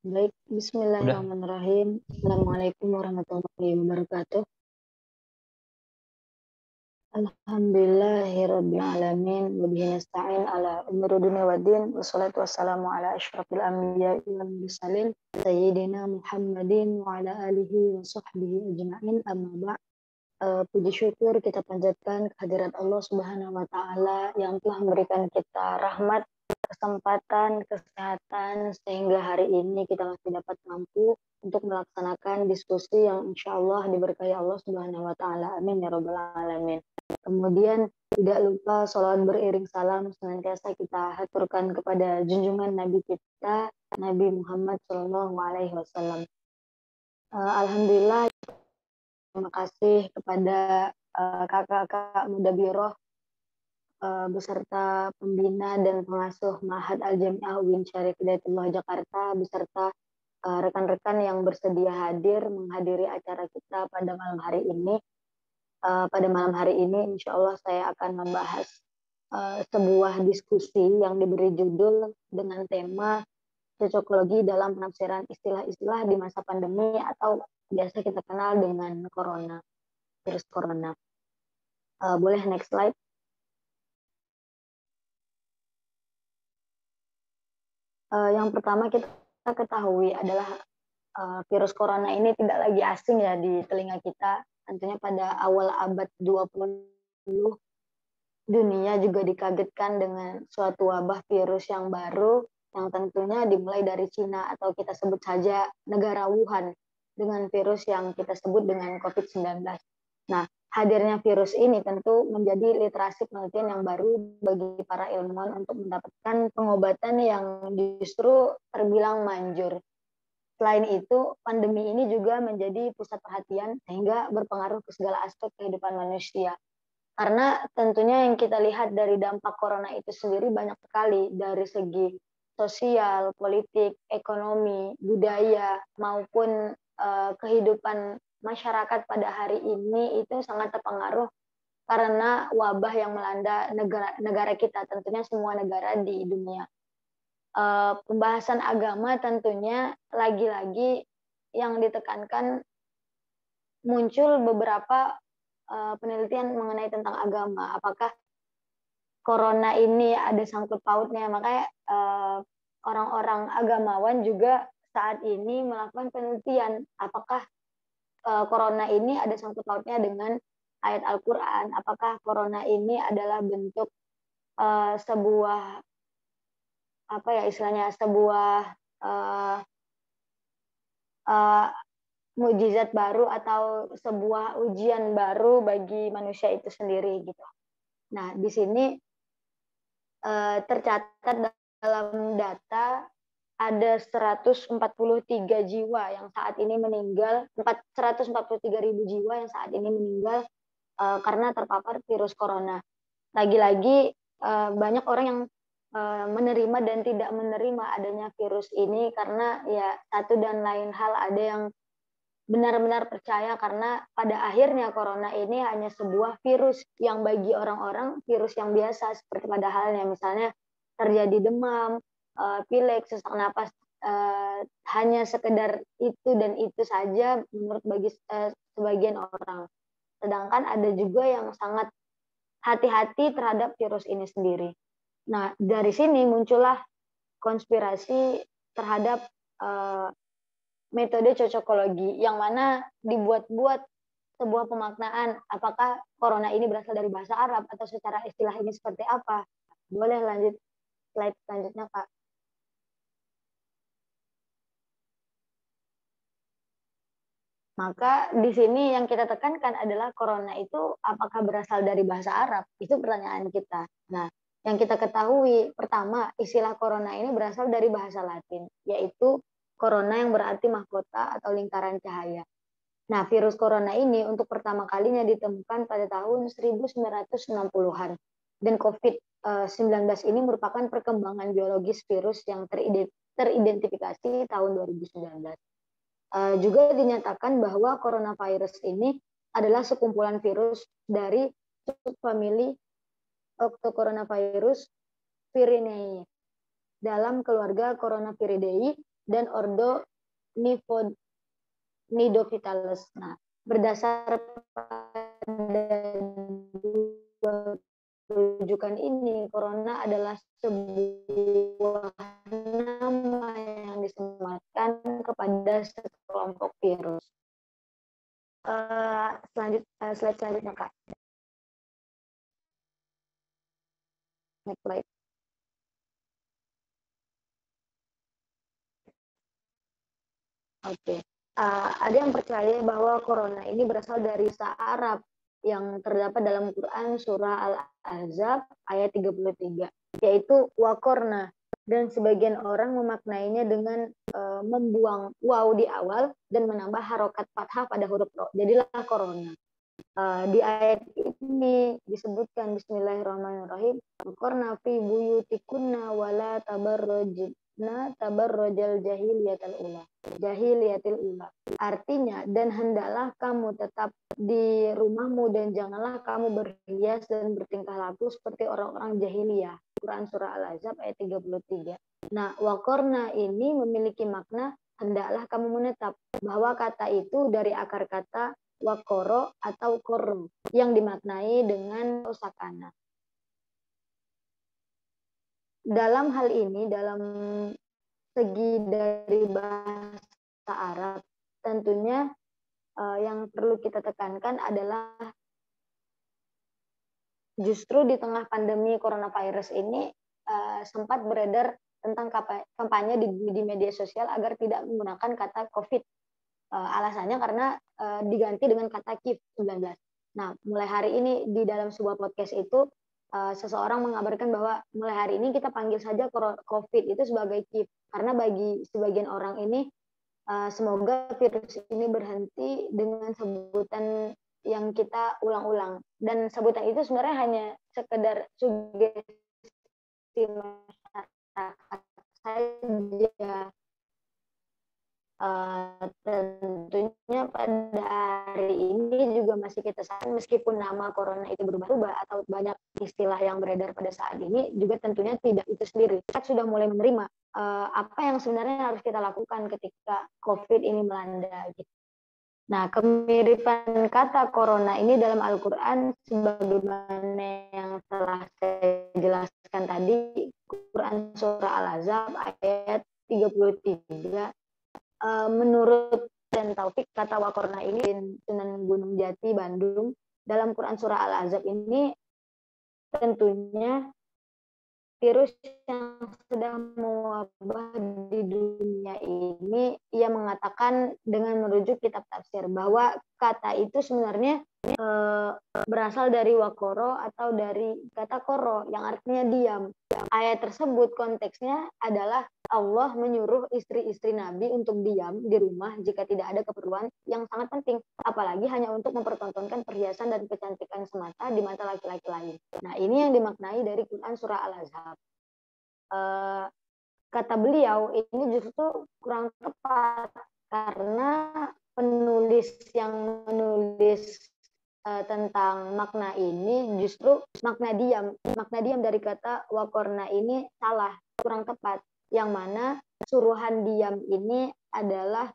Baik, Bismillahirrahmanirrahim. Assalamualaikum warahmatullahi wabarakatuh. Alhamdulillahirrabbilalamin. Wabihi nasta'in ala umuri dunya waddin. Wassalatu wassalamu ala asyrafil anbiya'i wal mursalin sayyidina Muhammadin wa ala alihi wa sahbihi ajma'in. Amma ba'd. Puji syukur kita panjatkan kehadirat Allah Subhanahu wa taala yang telah memberikan kita rahmat, kesempatan, kesehatan, sehingga hari ini kita masih dapat mampu untuk melaksanakan diskusi yang insya Allah diberkahi Allah Subhanahu wa taala. Amin ya rabbal alamin. Kemudian tidak lupa sholawat beriring salam senantiasa kita haturkan kepada junjungan Nabi kita, Nabi Muhammad SAW. Alhamdulillah, terima kasih kepada kakak-kakak muda Biroh beserta pembina dan pengasuh Ma'had Al-Jami'ah UIN Syarif Hidayatullah Jakarta, beserta rekan-rekan yang bersedia hadir menghadiri acara kita pada malam hari ini. Pada malam hari ini, insya Allah saya akan membahas sebuah diskusi yang diberi judul dengan tema cocokologi dalam penafsiran istilah-istilah di masa pandemi atau biasa kita kenal dengan corona, virus corona. Boleh next slide. Yang pertama kita ketahui adalah virus corona ini tidak lagi asing ya di telinga kita. Tentunya pada awal abad 20 dunia juga dikagetkan dengan suatu wabah virus yang baru yang tentunya dimulai dari Cina atau kita sebut saja negara Wuhan dengan virus yang kita sebut dengan COVID-19. Nah, hadirnya virus ini tentu menjadi literasi penelitian yang baru bagi para ilmuwan untuk mendapatkan pengobatan yang justru terbilang manjur. Selain itu, pandemi ini juga menjadi pusat perhatian sehingga berpengaruh ke segala aspek kehidupan manusia. Karena tentunya yang kita lihat dari dampak corona itu sendiri banyak sekali dari segi sosial, politik, ekonomi, budaya, maupun kehidupan masyarakat pada hari ini itu sangat terpengaruh karena wabah yang melanda negara kita, tentunya semua negara di dunia. Pembahasan agama tentunya lagi-lagi yang ditekankan muncul beberapa penelitian mengenai tentang agama. Apakah corona ini ada sangkut pautnya? Makanya orang-orang agamawan juga saat ini melakukan penelitian. Apakah corona ini ada sangkut pautnya dengan ayat Al-Quran? Apakah corona ini adalah bentuk sebuah apa ya istilahnya sebuah mukjizat baru atau sebuah ujian baru bagi manusia itu sendiri gitu. Nah, di sini tercatat dalam data ada 143 jiwa yang saat ini meninggal, 143.000 jiwa yang saat ini meninggal karena terpapar virus corona. Lagi-lagi banyak orang yang menerima dan tidak menerima adanya virus ini karena ya satu dan lain hal, ada yang benar-benar percaya karena pada akhirnya corona ini hanya sebuah virus yang bagi orang-orang virus yang biasa seperti pada halnya misalnya terjadi demam, pilek, sesak napas, hanya sekedar itu dan itu saja menurut sebagian orang. Sedangkan ada juga yang sangat hati-hati terhadap virus ini sendiri. Nah, dari sini muncullah konspirasi terhadap metode cocokologi yang mana dibuat-buat sebuah pemaknaan apakah corona ini berasal dari bahasa Arab atau secara istilah ini seperti apa. Boleh lanjut slide selanjutnya, Kak. Maka di sini yang kita tekankan adalah corona itu apakah berasal dari bahasa Arab? Itu pertanyaan kita. Nah, yang kita ketahui pertama istilah corona ini berasal dari bahasa Latin, yaitu corona yang berarti mahkota atau lingkaran cahaya. Nah, virus corona ini untuk pertama kalinya ditemukan pada tahun 1960-an. Dan COVID-19 ini merupakan perkembangan biologis virus yang teridentifikasi tahun 2019. Juga dinyatakan bahwa coronavirus ini adalah sekumpulan virus dari subfamili Octocoronavirus Viridae dalam keluarga Coronaviridae dan ordo Nidophthalamus. Nah, berdasar pada dua rujukan ini, corona adalah sebuah nama yang disematkan kepada sekelompok virus. Slide selanjutnya, Kak. Next slide. Oke. Ada yang percaya bahwa corona ini berasal dari bahasa Arab yang terdapat dalam Quran surah Al-Ahzab ayat 33, yaitu wakorna, dan sebagian orang memaknainya dengan membuang waw di awal dan menambah harokat fathah pada huruf ro. Jadilah corona. Di ayat ini disebutkan Bismillahirrahmanirrahim, wakorna fi buyutikunna wala tabarrajna tabarrajal jahiliyatil ula. Artinya, dan hendaklah kamu tetap di rumahmu dan janganlah kamu berhias dan bertingkah laku seperti orang-orang jahiliyah. Quran surah Al-Ahzab ayat 33. Nah, waqorna ini memiliki makna hendaklah kamu menetap, bahwa kata itu dari akar kata wakoro atau korro yang dimaknai dengan sakana. Dalam hal ini, dalam segi dari bahasa Arab, tentunya yang perlu kita tekankan adalah justru di tengah pandemi coronavirus ini sempat beredar tentang kampanye di media sosial agar tidak menggunakan kata COVID. Alasannya karena diganti dengan kata COVID-19. Nah, mulai hari ini di dalam sebuah podcast itu seseorang mengabarkan bahwa mulai hari ini kita panggil saja COVID itu sebagai COVID. Karena bagi sebagian orang ini semoga virus ini berhenti dengan sebutan yang kita ulang-ulang. Dan sebutan itu sebenarnya hanya sekedar sugesti masyarakat saja. Tentunya pada hari ini juga masih kita sadar meskipun nama corona itu berubah-ubah atau banyak istilah yang beredar pada saat ini, juga tentunya tidak itu sendiri. Kita sudah mulai menerima apa yang sebenarnya harus kita lakukan ketika COVID ini melanda. Gitu. Nah, kemiripan kata corona ini dalam Al-Quran sebagaimana yang telah saya jelaskan tadi, Quran surah Al-Ahzab ayat 33. Menurut dan Taufik, kata wakorna ini Sunan Gunung Jati, Bandung, dalam Quran surah Al-Ahzab ini tentunya virus yang sedang mewabah di dunia ini, ia mengatakan dengan merujuk kitab tafsir bahwa kata itu sebenarnya berasal dari wakoro atau dari kata koro yang artinya diam. Ayat tersebut konteksnya adalah Allah menyuruh istri-istri Nabi untuk diam di rumah jika tidak ada keperluan yang sangat penting, apalagi hanya untuk mempertontonkan perhiasan dan kecantikan semata di mata laki-laki lain. Nah, ini yang dimaknai dari Quran surah Al-Ahzab. Kata beliau ini justru kurang tepat karena penulis yang menulis tentang makna ini justru makna diam dari kata wakorna ini salah, kurang tepat. Yang mana suruhan diam ini adalah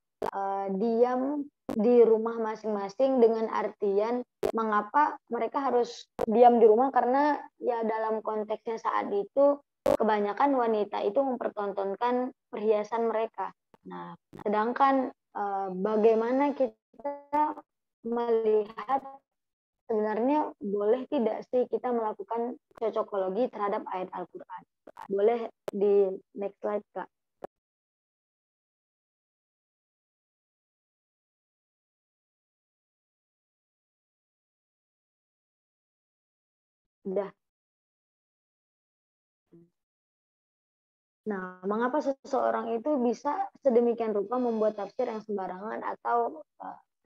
diam di rumah masing-masing dengan artian mengapa mereka harus diam di rumah, karena ya dalam konteksnya saat itu kebanyakan wanita itu mempertontonkan perhiasan mereka. Nah, sedangkan bagaimana kita melihat sebenarnya boleh tidak sih kita melakukan cocokologi terhadap ayat Al-Quran? Boleh di next slide, Kak. Udah. Nah, mengapa seseorang itu bisa sedemikian rupa membuat tafsir yang sembarangan atau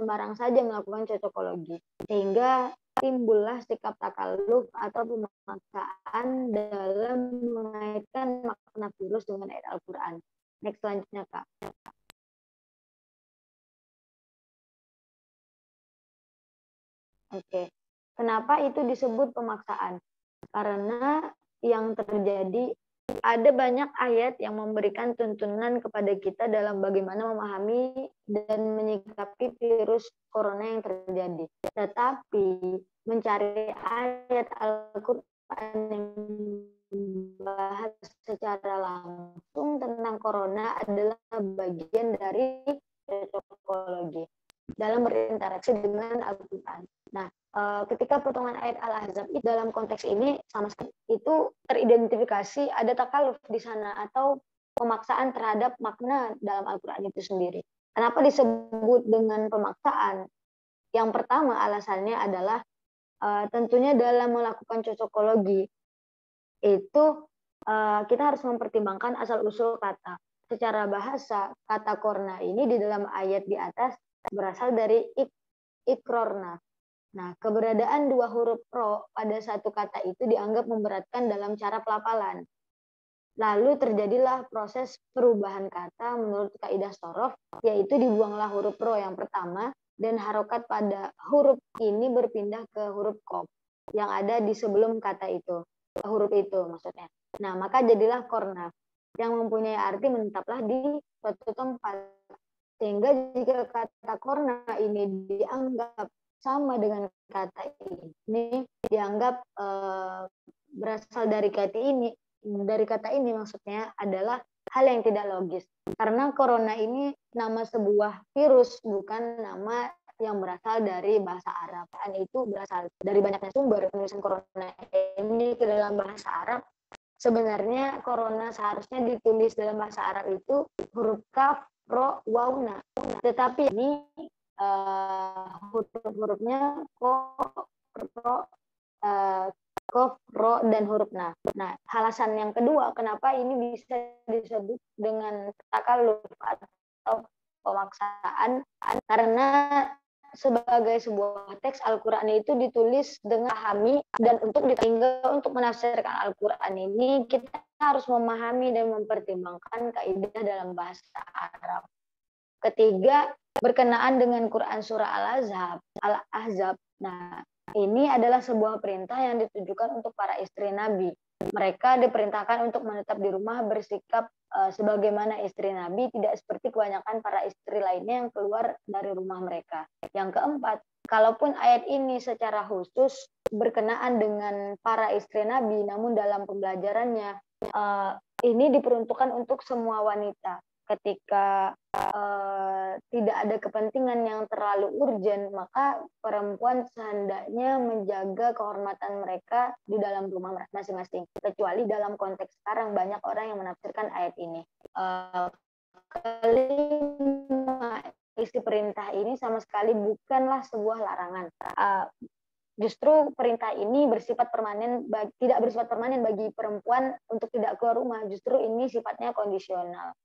sembarang saja melakukan cocokologi, sehingga timbullah sikap takalluf atau pemaksaan dalam mengaitkan makna virus dengan ayat Al-Quran. Next selanjutnya, Kak. Oke. Kenapa itu disebut pemaksaan? Karena yang terjadi ada banyak ayat yang memberikan tuntunan kepada kita dalam bagaimana memahami dan menyikapi virus corona yang terjadi. Tetapi mencari ayat Al-Quran yang membahas secara langsung tentang corona adalah bagian dari cocokologi dalam berinteraksi dengan Al-Quran. Nah, ketika potongan ayat Al-Ahzab itu dalam konteks ini sama sekali itu teridentifikasi ada takaluf di sana atau pemaksaan terhadap makna dalam Al-Quran itu sendiri. Kenapa disebut dengan pemaksaan? Yang pertama alasannya adalah tentunya dalam melakukan cocokologi itu kita harus mempertimbangkan asal-usul kata. Secara bahasa, kata korna ini di dalam ayat di atas berasal dari ikrorna. Nah, keberadaan dua huruf ro pada satu kata itu dianggap memberatkan dalam cara pelafalan. Lalu terjadilah proses perubahan kata menurut kaidah shorof, yaitu dibuanglah huruf ro yang pertama dan harokat pada huruf ini berpindah ke huruf kof yang ada di sebelum kata itu, huruf itu maksudnya. Nah, maka jadilah korna yang mempunyai arti menetaplah di suatu tempat. Sehingga jika kata korna ini dianggap sama dengan kata ini, dianggap berasal dari kata ini maksudnya adalah hal yang tidak logis. Karena corona ini nama sebuah virus, bukan nama yang berasal dari bahasa Arab. Dan itu berasal dari banyaknya sumber penulisan corona ini ke dalam bahasa Arab. Sebenarnya corona seharusnya ditulis dalam bahasa Arab itu huruf kaf, ro, waw, na. Tetapi ini huruf-hurufnya kof, ro, dan huruf na. Nah, alasan yang kedua kenapa ini bisa disebut dengan takalluf atau pemaksaan, karena sebagai sebuah teks Al-Quran itu ditulis dengan pahami, dan untuk menafsirkan Al-Quran ini kita harus memahami dan mempertimbangkan kaidah dalam bahasa Arab. Ketiga, berkenaan dengan Quran surah Al-Ahzab. Nah, ini adalah sebuah perintah yang ditujukan untuk para istri Nabi. Mereka diperintahkan untuk menetap di rumah, bersikap sebagaimana istri Nabi, tidak seperti kebanyakan para istri lainnya yang keluar dari rumah mereka. Yang keempat, kalaupun ayat ini secara khusus berkenaan dengan para istri Nabi, namun dalam pembelajarannya ini diperuntukkan untuk semua wanita. Ketika tidak ada kepentingan yang terlalu urgent, maka perempuan sehendaknya menjaga kehormatan mereka di dalam rumah masing-masing. Kecuali dalam konteks sekarang banyak orang yang menafsirkan ayat ini. Isi perintah ini sama sekali bukanlah sebuah larangan. Justru perintah ini tidak bersifat permanen bagi perempuan untuk tidak keluar rumah. Justru ini sifatnya kondisional.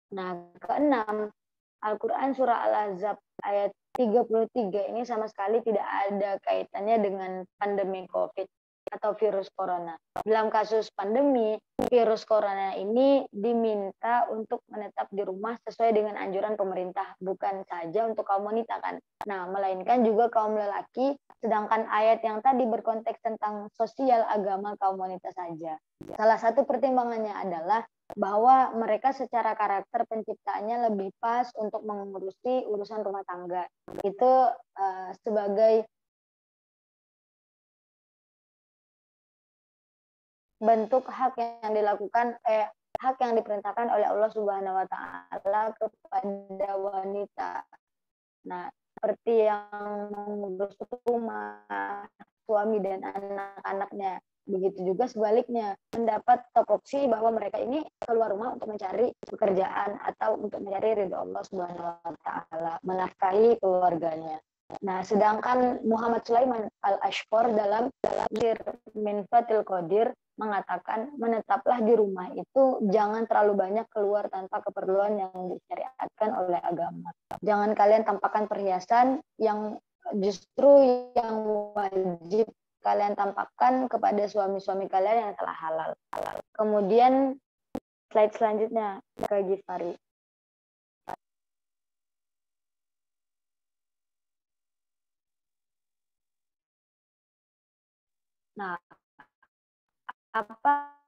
Nah, keenam, Al-Quran surah Al-Ahzab ayat 33 ini sama sekali tidak ada kaitannya dengan pandemi COVID atau virus corona. Dalam kasus pandemi, virus corona ini diminta untuk menetap di rumah sesuai dengan anjuran pemerintah, bukan saja untuk kaum wanita kan. Nah, melainkan juga kaum lelaki, sedangkan ayat yang tadi berkonteks tentang sosial agama kaum wanita saja. Salah satu pertimbangannya adalah bahwa mereka secara karakter penciptaannya lebih pas untuk mengurusi urusan rumah tangga. Itu sebagai bentuk hak yang diperintahkan oleh Allah Subhanahu wa taala kepada wanita. Nah, seperti yang mengurus rumah, suami dan anak-anaknya. Begitu juga sebaliknya, mendapat topoksi bahwa mereka ini keluar rumah untuk mencari pekerjaan atau untuk mencari ridho Allah Subhanahu wa taala, menafkahi keluarganya. Nah, sedangkan Muhammad Sulaiman Al-Ashqar dalam Minfatil Qadir mengatakan menetaplah di rumah itu jangan terlalu banyak keluar tanpa keperluan yang disyariatkan oleh agama. Jangan kalian tampakkan perhiasan yang justru yang wajib kalian tampakkan kepada suami-suami kalian yang telah halal. Kemudian slide selanjutnya ke Gifari. Nah, apa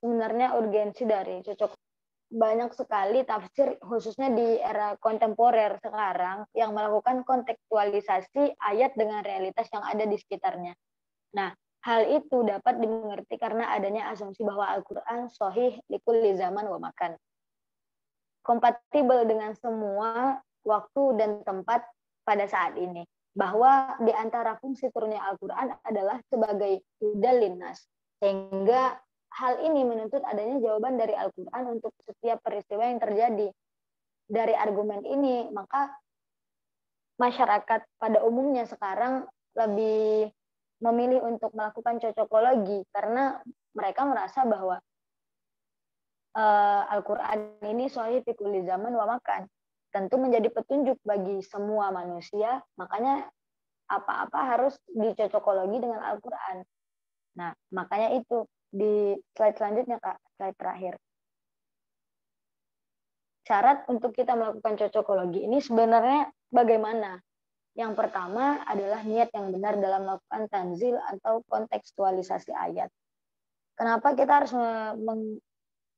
sebenarnya urgensi dari cocok? Banyak sekali tafsir khususnya di era kontemporer sekarang yang melakukan kontekstualisasi ayat dengan realitas yang ada di sekitarnya. Nah, hal itu dapat dimengerti karena adanya asumsi bahwa Al-Quran sahih likulli zaman wa makan. Kompatibel dengan semua waktu dan tempat pada saat ini. Bahwa di antara fungsi turunnya Al-Quran adalah sebagai hudal linnas. Sehingga hal ini menuntut adanya jawaban dari Al-Quran untuk setiap peristiwa yang terjadi. Dari argumen ini, maka masyarakat pada umumnya sekarang lebih memilih untuk melakukan cocokologi karena mereka merasa bahwa Al-Quran ini sahih fi kulli zaman wa makan. Tentu menjadi petunjuk bagi semua manusia, makanya apa-apa harus dicocokologi dengan Al-Quran. Nah, makanya itu di slide selanjutnya, Kak, slide terakhir. Syarat untuk kita melakukan cocokologi ini sebenarnya bagaimana? Yang pertama adalah niat yang benar dalam melakukan tanzil atau kontekstualisasi ayat. Kenapa kita harus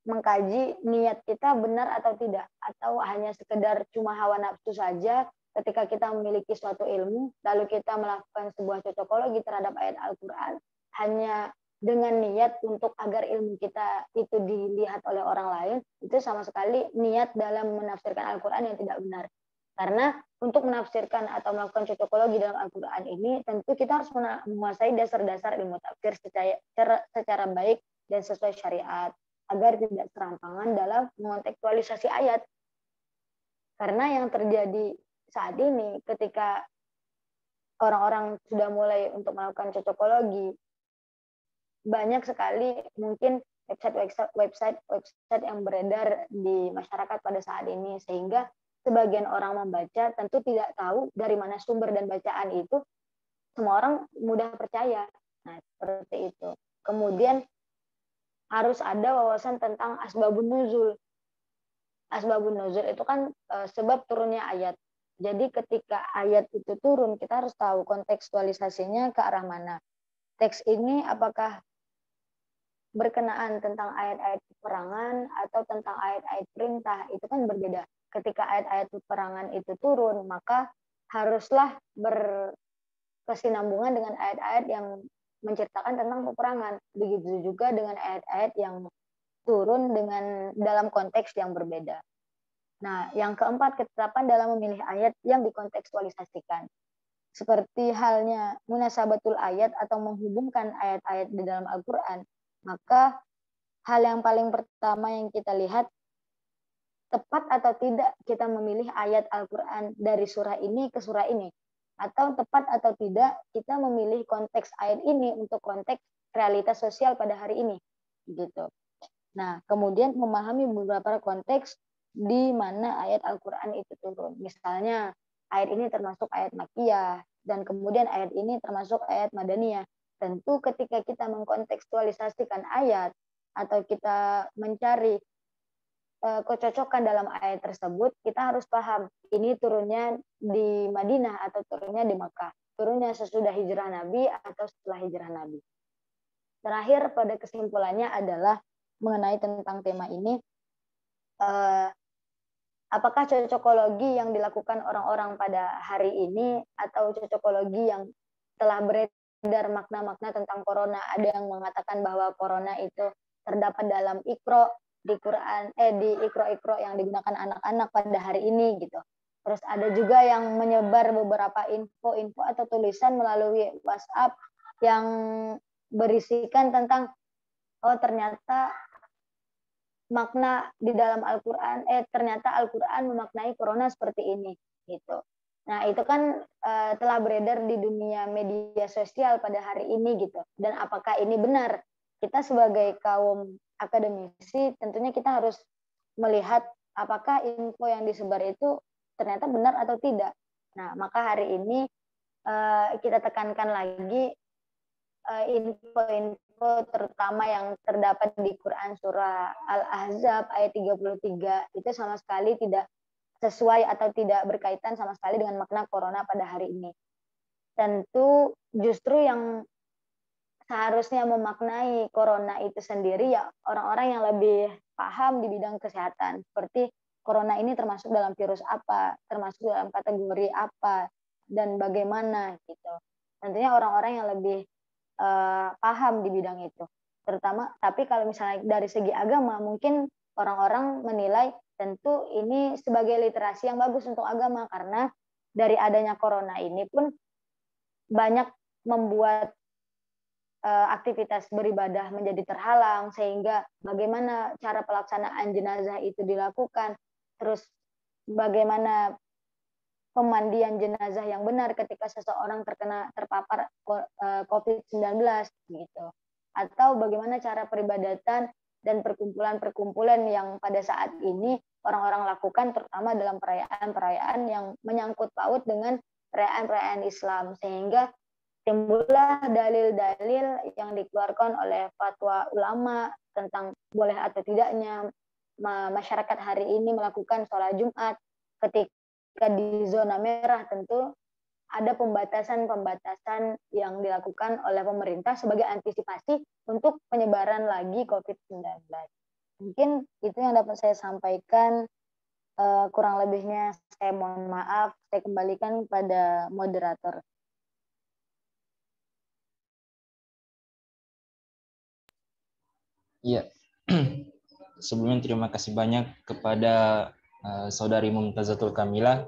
mengkaji niat kita benar atau tidak? Atau hanya sekedar cuma hawa nafsu saja ketika kita memiliki suatu ilmu, lalu kita melakukan sebuah cocokologi terhadap ayat Al-Quran, hanya dengan niat untuk agar ilmu kita itu dilihat oleh orang lain, itu sama sekali niat dalam menafsirkan Al-Quran yang tidak benar. Karena untuk menafsirkan atau melakukan cocokologi dalam Al-Quran ini, tentu kita harus menguasai dasar-dasar ilmu tafsir secara baik dan sesuai syariat, agar tidak serampangan dalam mengontekstualisasi ayat. Karena yang terjadi saat ini ketika orang-orang sudah mulai untuk melakukan cocokologi, banyak sekali mungkin website yang beredar di masyarakat pada saat ini, sehingga sebagian orang membaca tentu tidak tahu dari mana sumber dan bacaan itu, semua orang mudah percaya. Nah, seperti itu. Kemudian harus ada wawasan tentang asbabun nuzul. Asbabun nuzul itu kan sebab turunnya ayat. Jadi ketika ayat itu turun, kita harus tahu kontekstualisasinya ke arah mana. Teks ini apakah berkenaan tentang ayat-ayat peperangan atau tentang ayat-ayat perintah, itu kan berbeda. Ketika ayat-ayat peperangan itu turun, maka haruslah berkesinambungan dengan ayat-ayat yang menceritakan tentang peperangan. Begitu juga dengan ayat-ayat yang turun dengan dalam konteks yang berbeda. Nah, yang keempat, ketetapan dalam memilih ayat yang dikontekstualisasikan. Seperti halnya munasabatul ayat atau menghubungkan ayat-ayat di dalam Al-Quran, maka hal yang paling pertama yang kita lihat, tepat atau tidak kita memilih ayat Al-Quran dari surah ini ke surah ini, atau tepat atau tidak kita memilih konteks ayat ini untuk konteks realitas sosial pada hari ini, gitu. Nah, kemudian memahami beberapa konteks di mana ayat Al-Quran itu turun. Misalnya ayat ini termasuk ayat Makkiyah, dan kemudian ayat ini termasuk ayat Madaniyah. Tentu ketika kita mengkontekstualisasikan ayat atau kita mencari kecocokan dalam ayat tersebut, kita harus paham ini turunnya di Madinah atau turunnya di Makkah, turunnya sesudah hijrah Nabi atau setelah hijrah Nabi. Terakhir pada kesimpulannya adalah mengenai tentang tema ini, apakah cocokologi yang dilakukan orang-orang pada hari ini atau cocokologi yang telah beredar makna-makna tentang corona, ada yang mengatakan bahwa corona itu terdapat dalam Iqra di Quran, di Iqra yang digunakan anak-anak pada hari ini gitu. Terus ada juga yang menyebar beberapa info atau tulisan melalui WhatsApp yang berisikan tentang ternyata makna di dalam Al-Quran, ternyata Al-Quran memaknai corona seperti ini gitu. Nah, itu kan telah beredar di dunia media sosial pada hari ini gitu. Dan apakah ini benar? Kita sebagai kaum akademisi tentunya kita harus melihat apakah info yang disebar itu ternyata benar atau tidak. Nah, maka hari ini kita tekankan lagi info-info terutama yang terdapat di Quran surah Al-Ahzab ayat 33 itu sama sekali tidak sesuai atau tidak berkaitan sama sekali dengan makna corona pada hari ini. Tentu justru yang seharusnya memaknai corona itu sendiri ya orang-orang yang lebih paham di bidang kesehatan, seperti corona ini termasuk dalam virus apa, termasuk dalam kategori apa, dan bagaimana gitu. Tentunya orang-orang yang lebih paham di bidang itu. Terutama, tapi kalau misalnya dari segi agama, mungkin orang-orang menilai tentu ini sebagai literasi yang bagus untuk agama, karena dari adanya corona ini pun banyak membuat aktivitas beribadah menjadi terhalang, sehingga bagaimana cara pelaksanaan jenazah itu dilakukan, terus bagaimana pemandian jenazah yang benar ketika seseorang terpapar COVID-19 gitu. Atau bagaimana cara peribadatan dan perkumpulan-perkumpulan yang pada saat ini orang-orang lakukan, terutama dalam perayaan-perayaan yang menyangkut paut dengan perayaan-perayaan Islam, sehingga timbullah dalil-dalil yang dikeluarkan oleh fatwa ulama tentang boleh atau tidaknya masyarakat hari ini melakukan sholat Jumat. Ketika di zona merah tentu ada pembatasan-pembatasan yang dilakukan oleh pemerintah sebagai antisipasi untuk penyebaran lagi COVID-19. Mungkin itu yang dapat saya sampaikan. Kurang lebihnya saya mohon maaf. Saya kembalikan kepada moderator. Iya. Sebelumnya terima kasih banyak kepada Saudari Mumtazatul Kamilah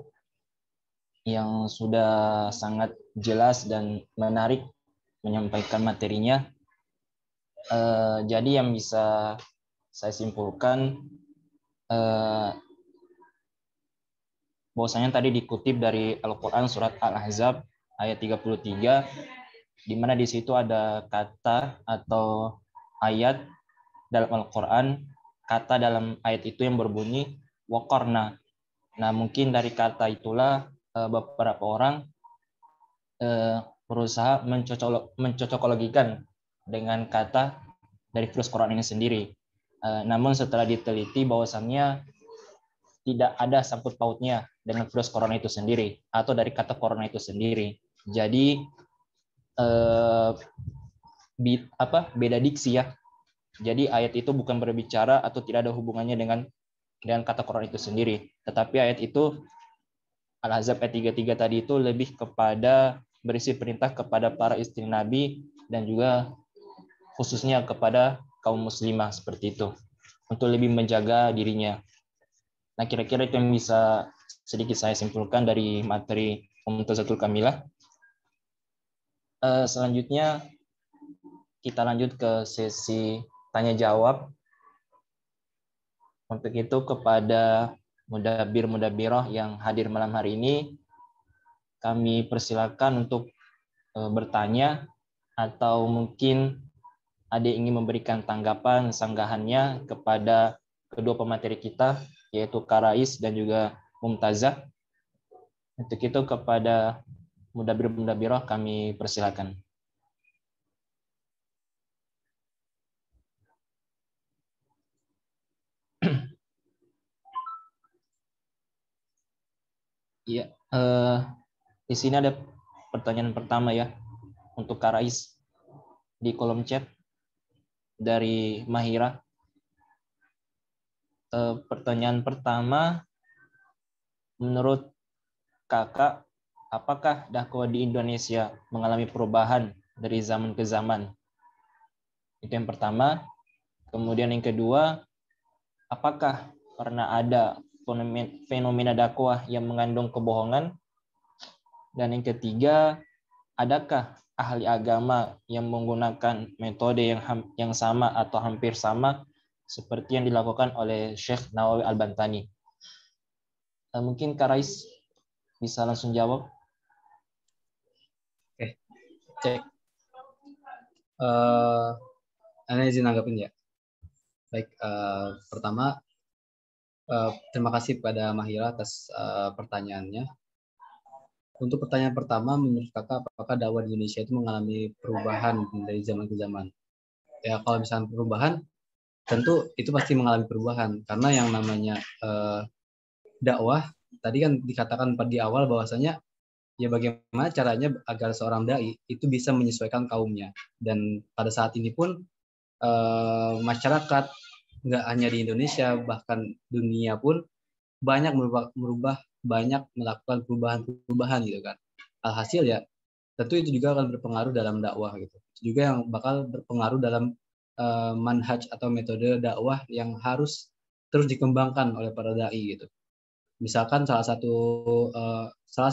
yang sudah sangat jelas dan menarik menyampaikan materinya. Jadi yang bisa saya simpulkan bahwasanya tadi dikutip dari Al-Quran surat Al-Ahzab ayat 33, di mana di situ ada kata atau ayat dalam Al-Quran, kata dalam ayat itu yang berbunyi waqarna. Nah, mungkin dari kata itulah beberapa orang berusaha mencocokologikan dengan kata dari virus corona ini sendiri. Namun setelah diteliti bahwasannya tidak ada sangkut pautnya dengan virus corona itu sendiri atau dari kata corona itu sendiri. Jadi beda diksi ya. Jadi ayat itu bukan berbicara atau tidak ada hubungannya dengan kata corona itu sendiri. Tetapi ayat itu Al-Ahzab ayat 33 tadi itu lebih kepada berisi perintah kepada para istri Nabi dan juga khususnya kepada kaum muslimah seperti itu untuk lebih menjaga dirinya. Nah, kira-kira itu yang bisa sedikit saya simpulkan dari materi Mumtazatul Kamilah. Selanjutnya kita lanjut ke sesi tanya jawab. Untuk itu kepada mudabir-mudabirah yang hadir malam hari ini, kami persilakan untuk bertanya atau mungkin ada yang ingin memberikan tanggapan, sanggahannya kepada kedua pemateri kita, yaitu Kak Rais dan juga Mumtazah. Untuk itu kepada mudabir-mudabirah kami persilakan. Iya, di sini ada pertanyaan pertama ya untuk Kak Rais di kolom chat dari Mahira. Pertanyaan pertama, menurut Kakak, apakah dakwah di Indonesia mengalami perubahan dari zaman ke zaman? Itu yang pertama. Kemudian yang kedua, apakah karena ada fenomena dakwah yang mengandung kebohongan? Dan yang ketiga, adakah ahli agama yang menggunakan metode yang sama atau hampir sama seperti yang dilakukan oleh Syekh Nawawi Al-Bantani? Mungkin Kak Rais bisa langsung jawab. Oke, cek. Anda izin nanggapin ya. Baik, pertama terima kasih pada Mahira atas pertanyaannya. Untuk pertanyaan pertama, menurut Kakak, apakah dakwah di Indonesia itu mengalami perubahan dari zaman ke zaman? Ya, kalau misalnya perubahan, tentu itu pasti mengalami perubahan. Karena yang namanya dakwah, tadi kan dikatakan di awal bahwasanya ya bagaimana caranya agar seorang dai itu bisa menyesuaikan kaumnya. Dan pada saat ini pun masyarakat nggak hanya di Indonesia, bahkan dunia pun banyak banyak melakukan perubahan gitu kan. Alhasil ya tentu itu juga akan berpengaruh dalam dakwah gitu. Itu juga yang bakal berpengaruh dalam manhaj atau metode dakwah yang harus terus dikembangkan oleh para dai gitu. Misalkan salah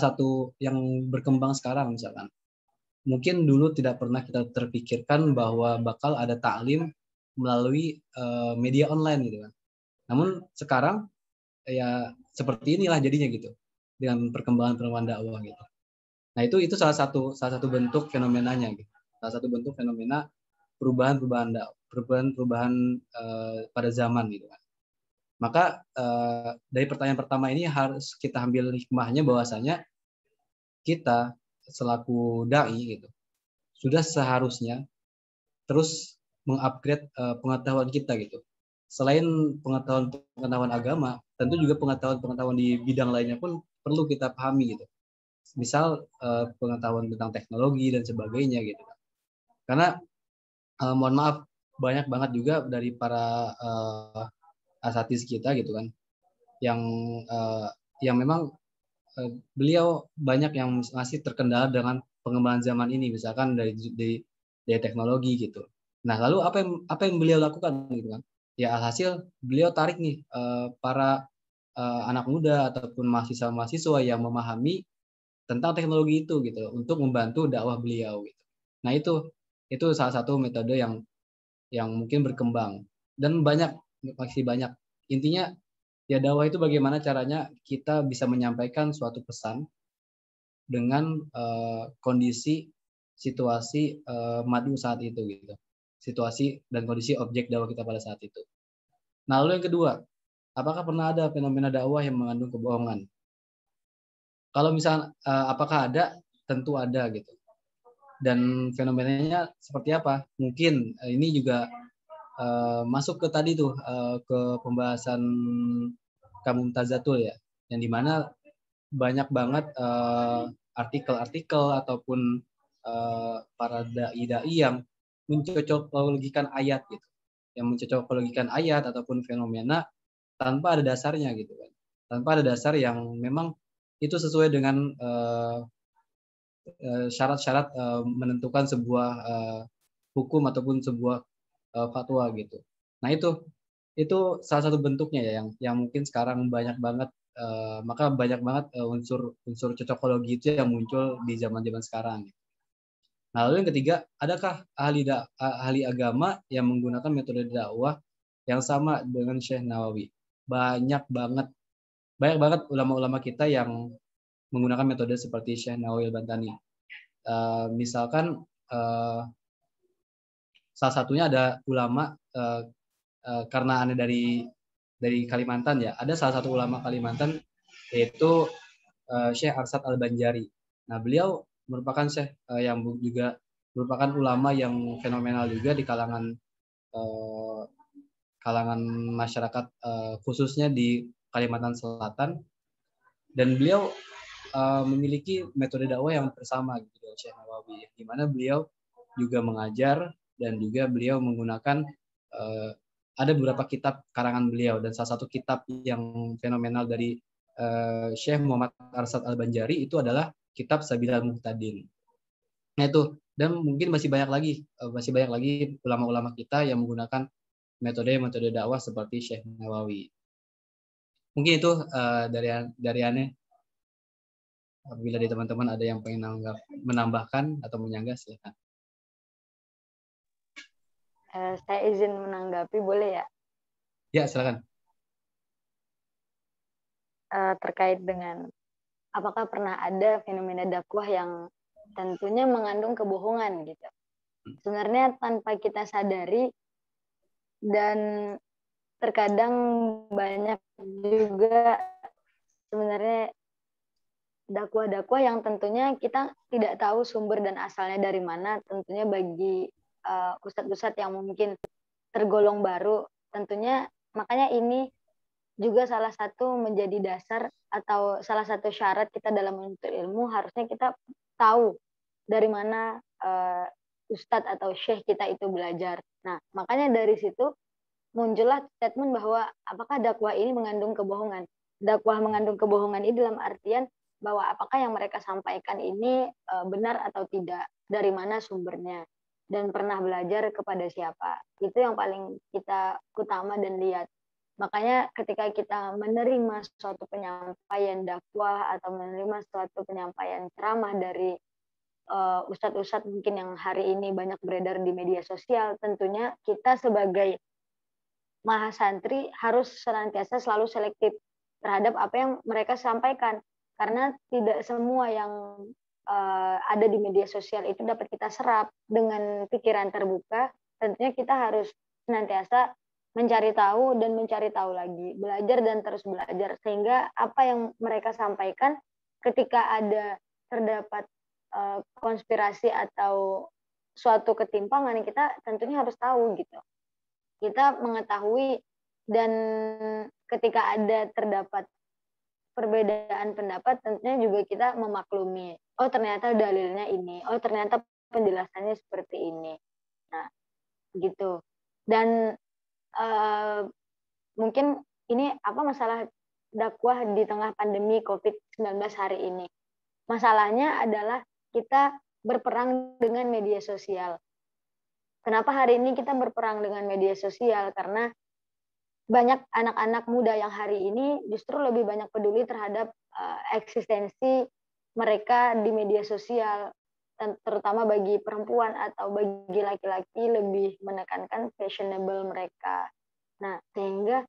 satu yang berkembang sekarang misalkan, mungkin dulu tidak pernah kita terpikirkan bahwa bakal ada taklim melalui media online gitu kan. Namun sekarang ya seperti inilah jadinya gitu dengan perkembangan dakwah gitu. Nah itu salah satu bentuk fenomenanya gitu. Salah satu bentuk fenomena perubahan pada zaman gitu kan. Maka dari pertanyaan pertama ini harus kita ambil hikmahnya bahwasanya kita selaku dai gitu sudah seharusnya terus mengupgrade pengetahuan kita gitu. Selain pengetahuan agama, tentu juga pengetahuan di bidang lainnya pun perlu kita pahami gitu. Misal pengetahuan tentang teknologi dan sebagainya gitu. Karena mohon maaf, banyak banget juga dari para asatidz kita gitu kan, yang memang beliau banyak yang masih terkendala dengan pengembangan zaman ini, misalkan dari teknologi gitu. Nah, lalu apa yang beliau lakukan gitu kan? Ya alhasil beliau tarik nih para anak muda ataupun mahasiswa-mahasiswa yang memahami tentang teknologi itu gitu untuk membantu dakwah beliau gitu. Nah, itu salah satu metode yang mungkin berkembang dan masih banyak. Intinya ya dakwah itu bagaimana caranya kita bisa menyampaikan suatu pesan dengan kondisi situasi madu saat itu gitu. Situasi dan kondisi objek dakwah kita pada saat itu. Nah, lalu yang kedua, apakah pernah ada fenomena dakwah yang mengandung kebohongan? Kalau misalnya apakah ada? Tentu ada gitu. Dan fenomenanya seperti apa? Mungkin ini juga masuk ke tadi tuh ke pembahasan Kamu Tazatul ya, yang dimana banyak banget artikel-artikel ataupun para dai-dai yang mencocokologikan ayat gitu, yang mencocokologikan ayat ataupun fenomena tanpa ada dasarnya gitu kan, tanpa ada dasar yang memang itu sesuai dengan syarat-syarat menentukan sebuah hukum ataupun sebuah fatwa gitu. Nah, itu salah satu bentuknya ya yang mungkin sekarang banyak banget, maka banyak banget unsur cocokologi itu yang muncul di zaman-zaman sekarang. Nah, lalu yang ketiga, adakah ahli agama yang menggunakan metode dakwah yang sama dengan Syekh Nawawi? Banyak banget ulama-ulama kita yang menggunakan metode seperti Syekh Nawawi Al-Bantani. Misalkan salah satunya ada ulama karena Anda dari Kalimantan ya, ada salah satu ulama Kalimantan yaitu Syekh Arsad Al-Banjari. Nah, beliau merupakan Syekh yang juga merupakan ulama yang fenomenal juga di kalangan masyarakat khususnya di Kalimantan Selatan, dan beliau memiliki metode dakwah yang bersama gitu dengan Syekh Nawawi, di mana beliau juga mengajar dan juga beliau menggunakan ada beberapa kitab karangan beliau, dan salah satu kitab yang fenomenal dari Syekh Muhammad Arsad Al-Banjari itu adalah kitab Sabilal Muhtadin. Nah, itu, dan mungkin masih banyak lagi ulama-ulama kita yang menggunakan metode dakwah seperti Syekh Nawawi. Mungkin itu dari Ane. Apabila di teman-teman ada yang pengen menambahkan atau menyanggah, silakan. Saya izin menanggapi, boleh ya? Ya, silakan. Terkait dengan apakah pernah ada fenomena dakwah yang tentunya mengandung kebohongan gitu. Sebenarnya tanpa kita sadari, dan terkadang banyak juga sebenarnya dakwah-dakwah yang tentunya kita tidak tahu sumber dan asalnya dari mana, tentunya bagi ustadz-ustadz yang mungkin tergolong baru, tentunya makanya ini juga salah satu menjadi dasar atau salah satu syarat kita dalam menuntut ilmu, harusnya kita tahu dari mana ustadz atau syekh kita itu belajar. Nah, makanya dari situ muncullah statement bahwa apakah dakwah ini mengandung kebohongan. Dakwah mengandung kebohongan ini dalam artian bahwa apakah yang mereka sampaikan ini benar atau tidak, dari mana sumbernya, dan pernah belajar kepada siapa. Itu yang paling kita utama dan lihat. Makanya ketika kita menerima suatu penyampaian dakwah atau menerima suatu penyampaian ceramah dari ustadz-ustadz mungkin yang hari ini banyak beredar di media sosial, tentunya kita sebagai mahasantri harus senantiasa selalu selektif terhadap apa yang mereka sampaikan, karena tidak semua yang ada di media sosial itu dapat kita serap dengan pikiran terbuka. Tentunya kita harus senantiasa mencari tahu dan mencari tahu lagi, belajar dan terus belajar, sehingga apa yang mereka sampaikan ketika terdapat konspirasi atau suatu ketimpangan, kita tentunya harus tahu gitu. Kita mengetahui, dan ketika terdapat perbedaan pendapat, tentunya juga kita memaklumi. Oh, ternyata dalilnya ini. Oh, ternyata penjelasannya seperti ini. Nah, gitu. Dan mungkin ini masalah dakwah di tengah pandemi COVID-19 hari ini. Masalahnya adalah kita berperang dengan media sosial. Kenapa hari ini kita berperang dengan media sosial? Karena banyak anak-anak muda yang hari ini justru lebih banyak peduli terhadap eksistensi mereka di media sosial, terutama bagi perempuan atau bagi laki-laki lebih menekankan fashionable mereka. Nah, sehingga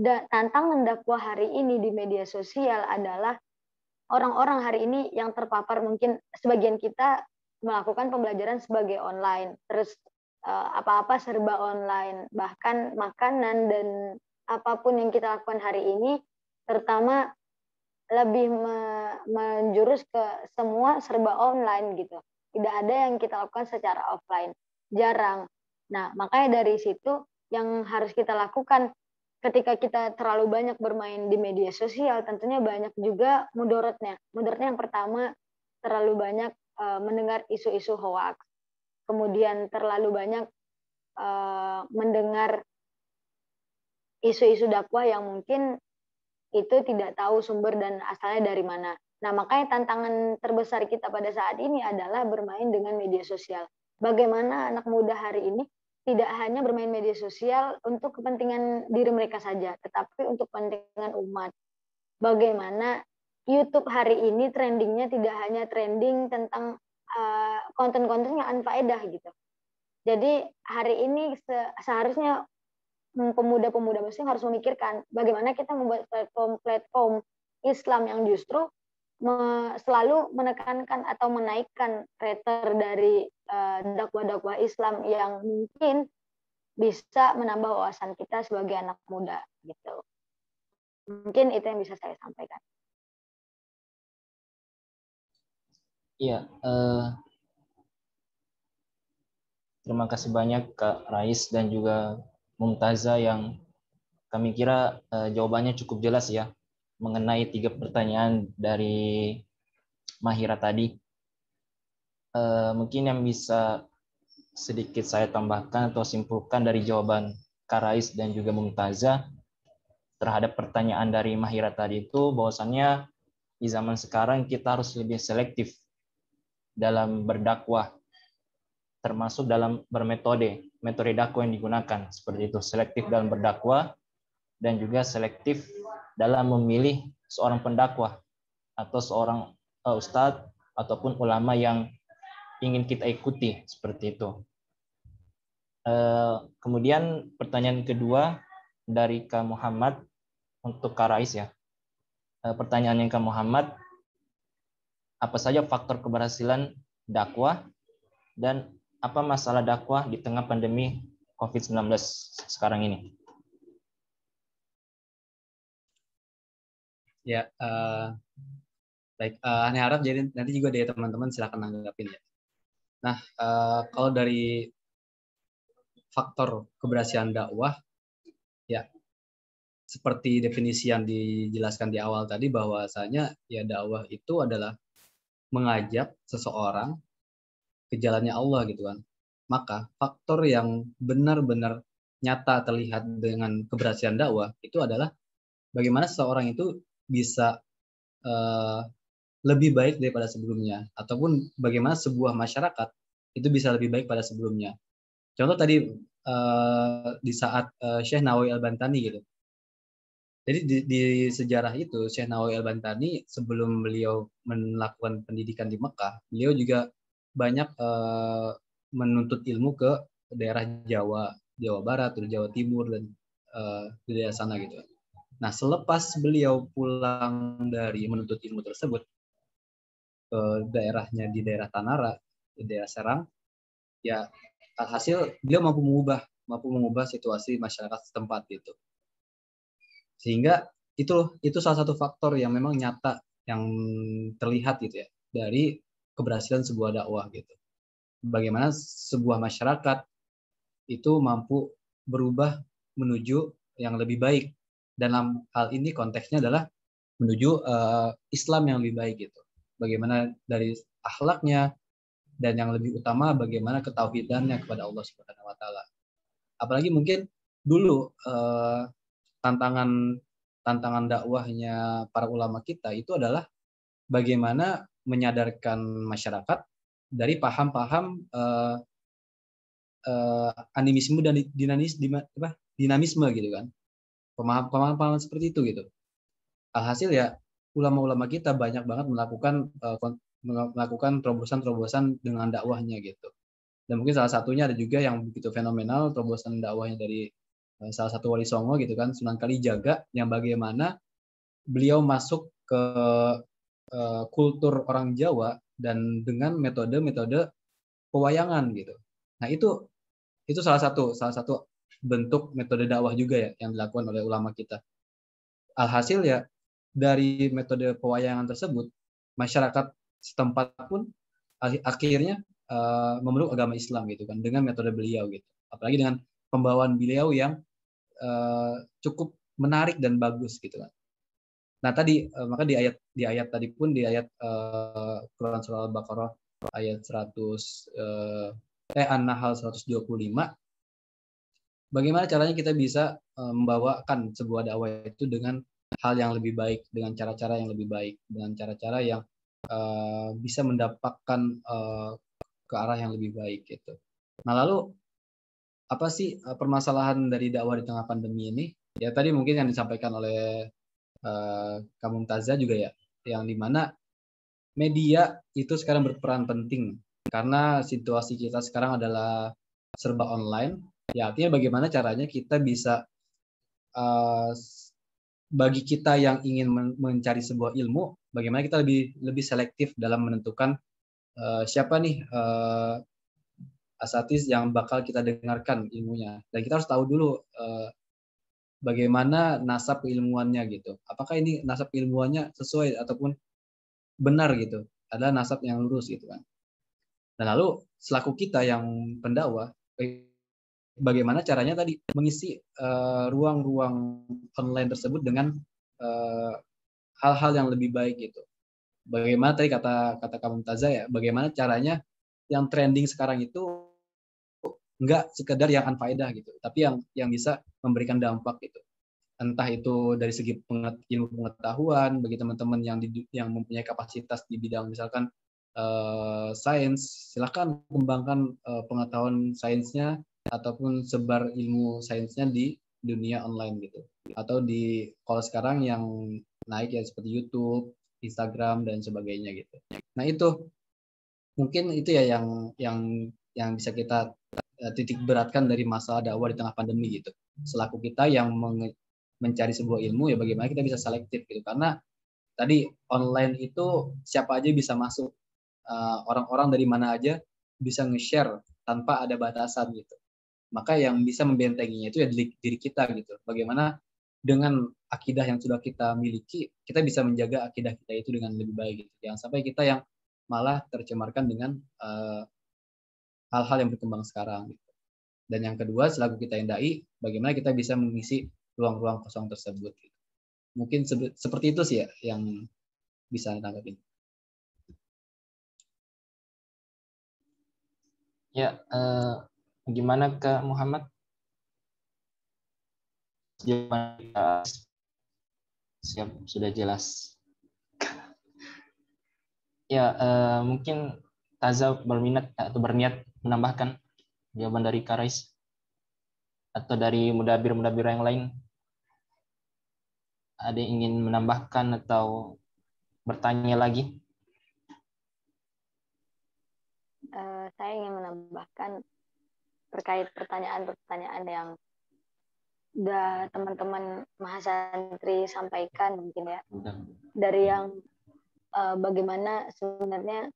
tantangan dakwah hari ini di media sosial adalah orang-orang hari ini yang terpapar, mungkin sebagian kita melakukan pembelajaran sebagai online, terus apa-apa serba online, bahkan makanan dan apapun yang kita lakukan hari ini, terutama lebih menjurus ke semua serba online gitu. Tidak ada yang kita lakukan secara offline, jarang. Nah, makanya dari situ yang harus kita lakukan ketika kita terlalu banyak bermain di media sosial, tentunya banyak juga mudaratnya. Mudaratnya yang pertama, terlalu banyak mendengar isu-isu hoax. Kemudian terlalu banyak mendengar isu-isu dakwah yang mungkin itu tidak tahu sumber dan asalnya dari mana. Nah, makanya tantangan terbesar kita pada saat ini adalah bermain dengan media sosial. Bagaimana anak muda hari ini tidak hanya bermain media sosial untuk kepentingan diri mereka saja, tetapi untuk kepentingan umat. Bagaimana YouTube hari ini trendingnya tidak hanya trending tentang konten-konten yang unfaedah gitu. Jadi hari ini seharusnya pemuda-pemuda muslim harus memikirkan bagaimana kita membuat platform Islam yang justru selalu menekankan atau menaikkan rater dari dakwah-dakwah Islam yang mungkin bisa menambah wawasan kita sebagai anak muda gitu. Mungkin itu yang bisa saya sampaikan. Iya, terima kasih banyak Kak Rais dan juga Mumtaza yang kami kira jawabannya cukup jelas ya mengenai 3 pertanyaan dari Mahira tadi. Mungkin yang bisa sedikit saya tambahkan atau simpulkan dari jawaban Kak Rais dan juga Mumtaza terhadap pertanyaan dari Mahira tadi itu bahwasannya di zaman sekarang kita harus lebih selektif dalam berdakwah, termasuk dalam metode dakwah yang digunakan, seperti itu, selektif dalam berdakwah dan juga selektif dalam memilih seorang pendakwah atau seorang ustadz ataupun ulama yang ingin kita ikuti, seperti itu. Kemudian pertanyaan kedua dari Kak Muhammad untuk Kak Rais ya. Pertanyaan yang Kak Muhammad, apa saja faktor keberhasilan dakwah dan apa masalah dakwah di tengah pandemi COVID-19 sekarang ini? Ya, baik. Aneh harap jadi nanti juga dari teman-teman silakan nanggapin ya. Nah, kalau dari faktor keberhasilan dakwah, ya seperti definisi yang dijelaskan di awal tadi, bahwasanya ya dakwah itu adalah mengajak seseorang ke jalannya Allah gitu kan. Maka faktor yang benar-benar nyata terlihat dengan keberhasilan dakwah itu adalah bagaimana seseorang itu bisa lebih baik daripada sebelumnya, ataupun bagaimana sebuah masyarakat itu bisa lebih baik pada sebelumnya. Contoh tadi di saat Syekh Nawawi Al-Bantani gitu. Jadi di sejarah itu Syekh Nawawi Al-Bantani sebelum beliau melakukan pendidikan di Mekah, beliau juga banyak menuntut ilmu ke daerah Jawa Barat, Jawa Timur dan di daerah sana gitu. Nah, selepas beliau pulang dari menuntut ilmu tersebut ke daerahnya di daerah Tanara, di daerah Serang, ya alhasil beliau mampu mengubah situasi masyarakat setempat gitu. Sehingga itu salah satu faktor yang memang nyata yang terlihat gitu ya dari keberhasilan sebuah dakwah gitu. bagaimana sebuah masyarakat itu mampu berubah menuju yang lebih baik. Dalam hal ini konteksnya adalah menuju Islam yang lebih baik gitu. Bagaimana dari akhlaknya, dan yang lebih utama bagaimana ketauhidannya kepada Allah Subhanahu wa taala. Apalagi mungkin dulu tantangan dakwahnya para ulama kita itu adalah bagaimana menyadarkan masyarakat dari paham-paham animisme dan dinamisme gitu kan. Pemahaman seperti itu gitu. Alhasil ya ulama-ulama kita banyak banget melakukan terobosan-terobosan dengan dakwahnya gitu. Dan mungkin salah satunya ada juga yang begitu fenomenal, terobosan dakwahnya dari salah satu wali songo gitu kan, Sunan Kalijaga, yang bagaimana beliau masuk ke kultur orang Jawa dan dengan metode-metode pewayangan gitu. Nah, itu salah satu bentuk metode dakwah juga ya yang dilakukan oleh ulama kita. Alhasil ya dari metode pewayangan tersebut, masyarakat setempat pun akhirnya memeluk agama Islam gitu kan dengan metode beliau gitu. Apalagi dengan pembawaan beliau yang cukup menarik dan bagus gitu kan. Nah tadi maka di ayat tadi pun di ayat Quran surah Al-Baqarah ayat 100 An-Nahl 125, bagaimana caranya kita bisa membawakan sebuah dakwah itu dengan hal yang lebih baik, dengan cara-cara yang lebih baik, dengan cara-cara yang bisa mendapatkan ke arah yang lebih baik gitu. Nah lalu apa sih permasalahan dari dakwah di tengah pandemi ini? Ya tadi mungkin yang disampaikan oleh Kak Mumtazah juga ya, yang dimana media itu sekarang berperan penting karena situasi kita sekarang adalah serba online. Ya artinya bagaimana caranya kita bisa bagi kita yang ingin mencari sebuah ilmu, bagaimana kita lebih selektif dalam menentukan siapa nih asatidz yang bakal kita dengarkan ilmunya. Dan kita harus tahu dulu bagaimana nasab keilmuannya gitu. Apakah ini nasab keilmuannya sesuai ataupun benar gitu. Adalah nasab yang lurus gitu kan. Dan lalu selaku kita yang pendakwah, bagaimana caranya tadi mengisi ruang-ruang online tersebut dengan hal-hal yang lebih baik gitu. Bagaimana tadi kata Kak Mumtazah ya, bagaimana caranya yang trending sekarang itu enggak sekedar yang unfaedah gitu, tapi yang bisa memberikan dampak gitu. Entah itu dari segi ilmu pengetahuan bagi teman-teman yang mempunyai kapasitas di bidang misalkan sains, silakan kembangkan pengetahuan sainsnya ataupun sebar ilmu sainsnya di dunia online gitu. Atau kalau sekarang yang naik ya seperti YouTube, Instagram dan sebagainya gitu. Nah itu mungkin itu ya yang bisa kita titik beratkan dari masalah dakwah di tengah pandemi gitu. Selaku kita yang mencari sebuah ilmu ya bagaimana kita bisa selektif gitu, karena tadi online itu siapa aja bisa masuk, orang-orang dari mana aja bisa nge-share tanpa ada batasan gitu. Maka yang bisa membentenginya itu ya diri kita gitu. Bagaimana dengan akidah yang sudah kita miliki, kita bisa menjaga akidah kita itu dengan lebih baik gitu. Jangan sampai kita yang malah tercemarkan dengan hal-hal yang berkembang sekarang gitu. Dan yang kedua, selaku kita yang dai, bagaimana kita bisa mengisi ruang-ruang kosong tersebut gitu. Mungkin seperti itu sih ya yang bisa ditanggapi. Ya, gimana Kak Muhammad? Siap, sudah jelas. Ya, mungkin Taza berminat atau berniat menambahkan jawaban dari Karais atau dari mudabir-mudabir yang lain. Ada yang ingin menambahkan atau bertanya lagi? Saya ingin menambahkan terkait pertanyaan-pertanyaan yang udah teman-teman mahasantri sampaikan mungkin ya. Dari yang bagaimana sebenarnya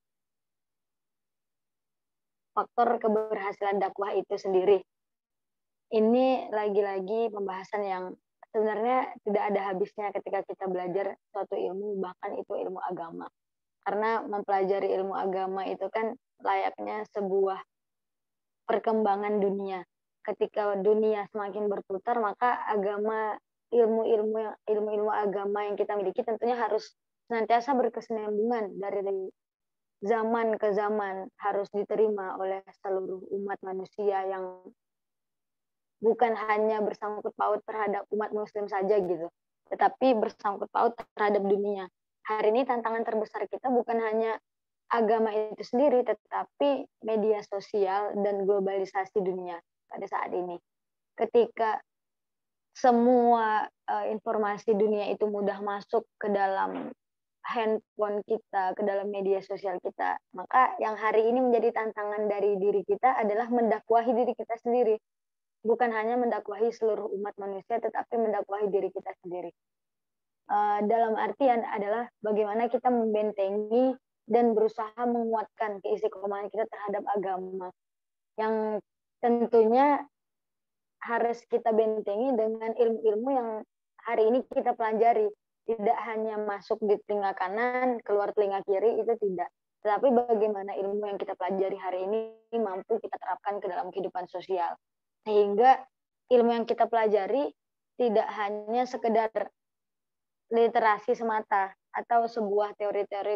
faktor keberhasilan dakwah itu sendiri. Ini lagi-lagi pembahasan yang sebenarnya tidak ada habisnya ketika kita belajar suatu ilmu, bahkan itu ilmu agama. Karena mempelajari ilmu agama itu kan layaknya sebuah perkembangan dunia. Ketika dunia semakin berputar, maka ilmu-ilmu agama yang kita miliki tentunya harus senantiasa berkesinambungan dari zaman ke zaman, harus diterima oleh seluruh umat manusia yang bukan hanya bersangkut paut terhadap umat muslim saja gitu, tetapi bersangkut paut terhadap dunia. Hari ini tantangan terbesar kita bukan hanya agama itu sendiri, tetapi media sosial dan globalisasi dunia pada saat ini. Ketika semua informasi dunia itu mudah masuk ke dalam handphone kita, ke dalam media sosial kita, maka yang hari ini menjadi tantangan dari diri kita adalah mendakwahi diri kita sendiri. Bukan hanya mendakwahi seluruh umat manusia, tetapi mendakwahi diri kita sendiri. Dalam artian adalah bagaimana kita membentengi dan berusaha menguatkan keistiqomahan kita terhadap agama, yang tentunya harus kita bentengi dengan ilmu-ilmu yang hari ini kita pelajari. Tidak hanya masuk di telinga kanan, keluar telinga kiri, itu tidak. Tetapi bagaimana ilmu yang kita pelajari hari ini mampu kita terapkan ke dalam kehidupan sosial. Sehingga ilmu yang kita pelajari tidak hanya sekedar literasi semata atau sebuah teori-teori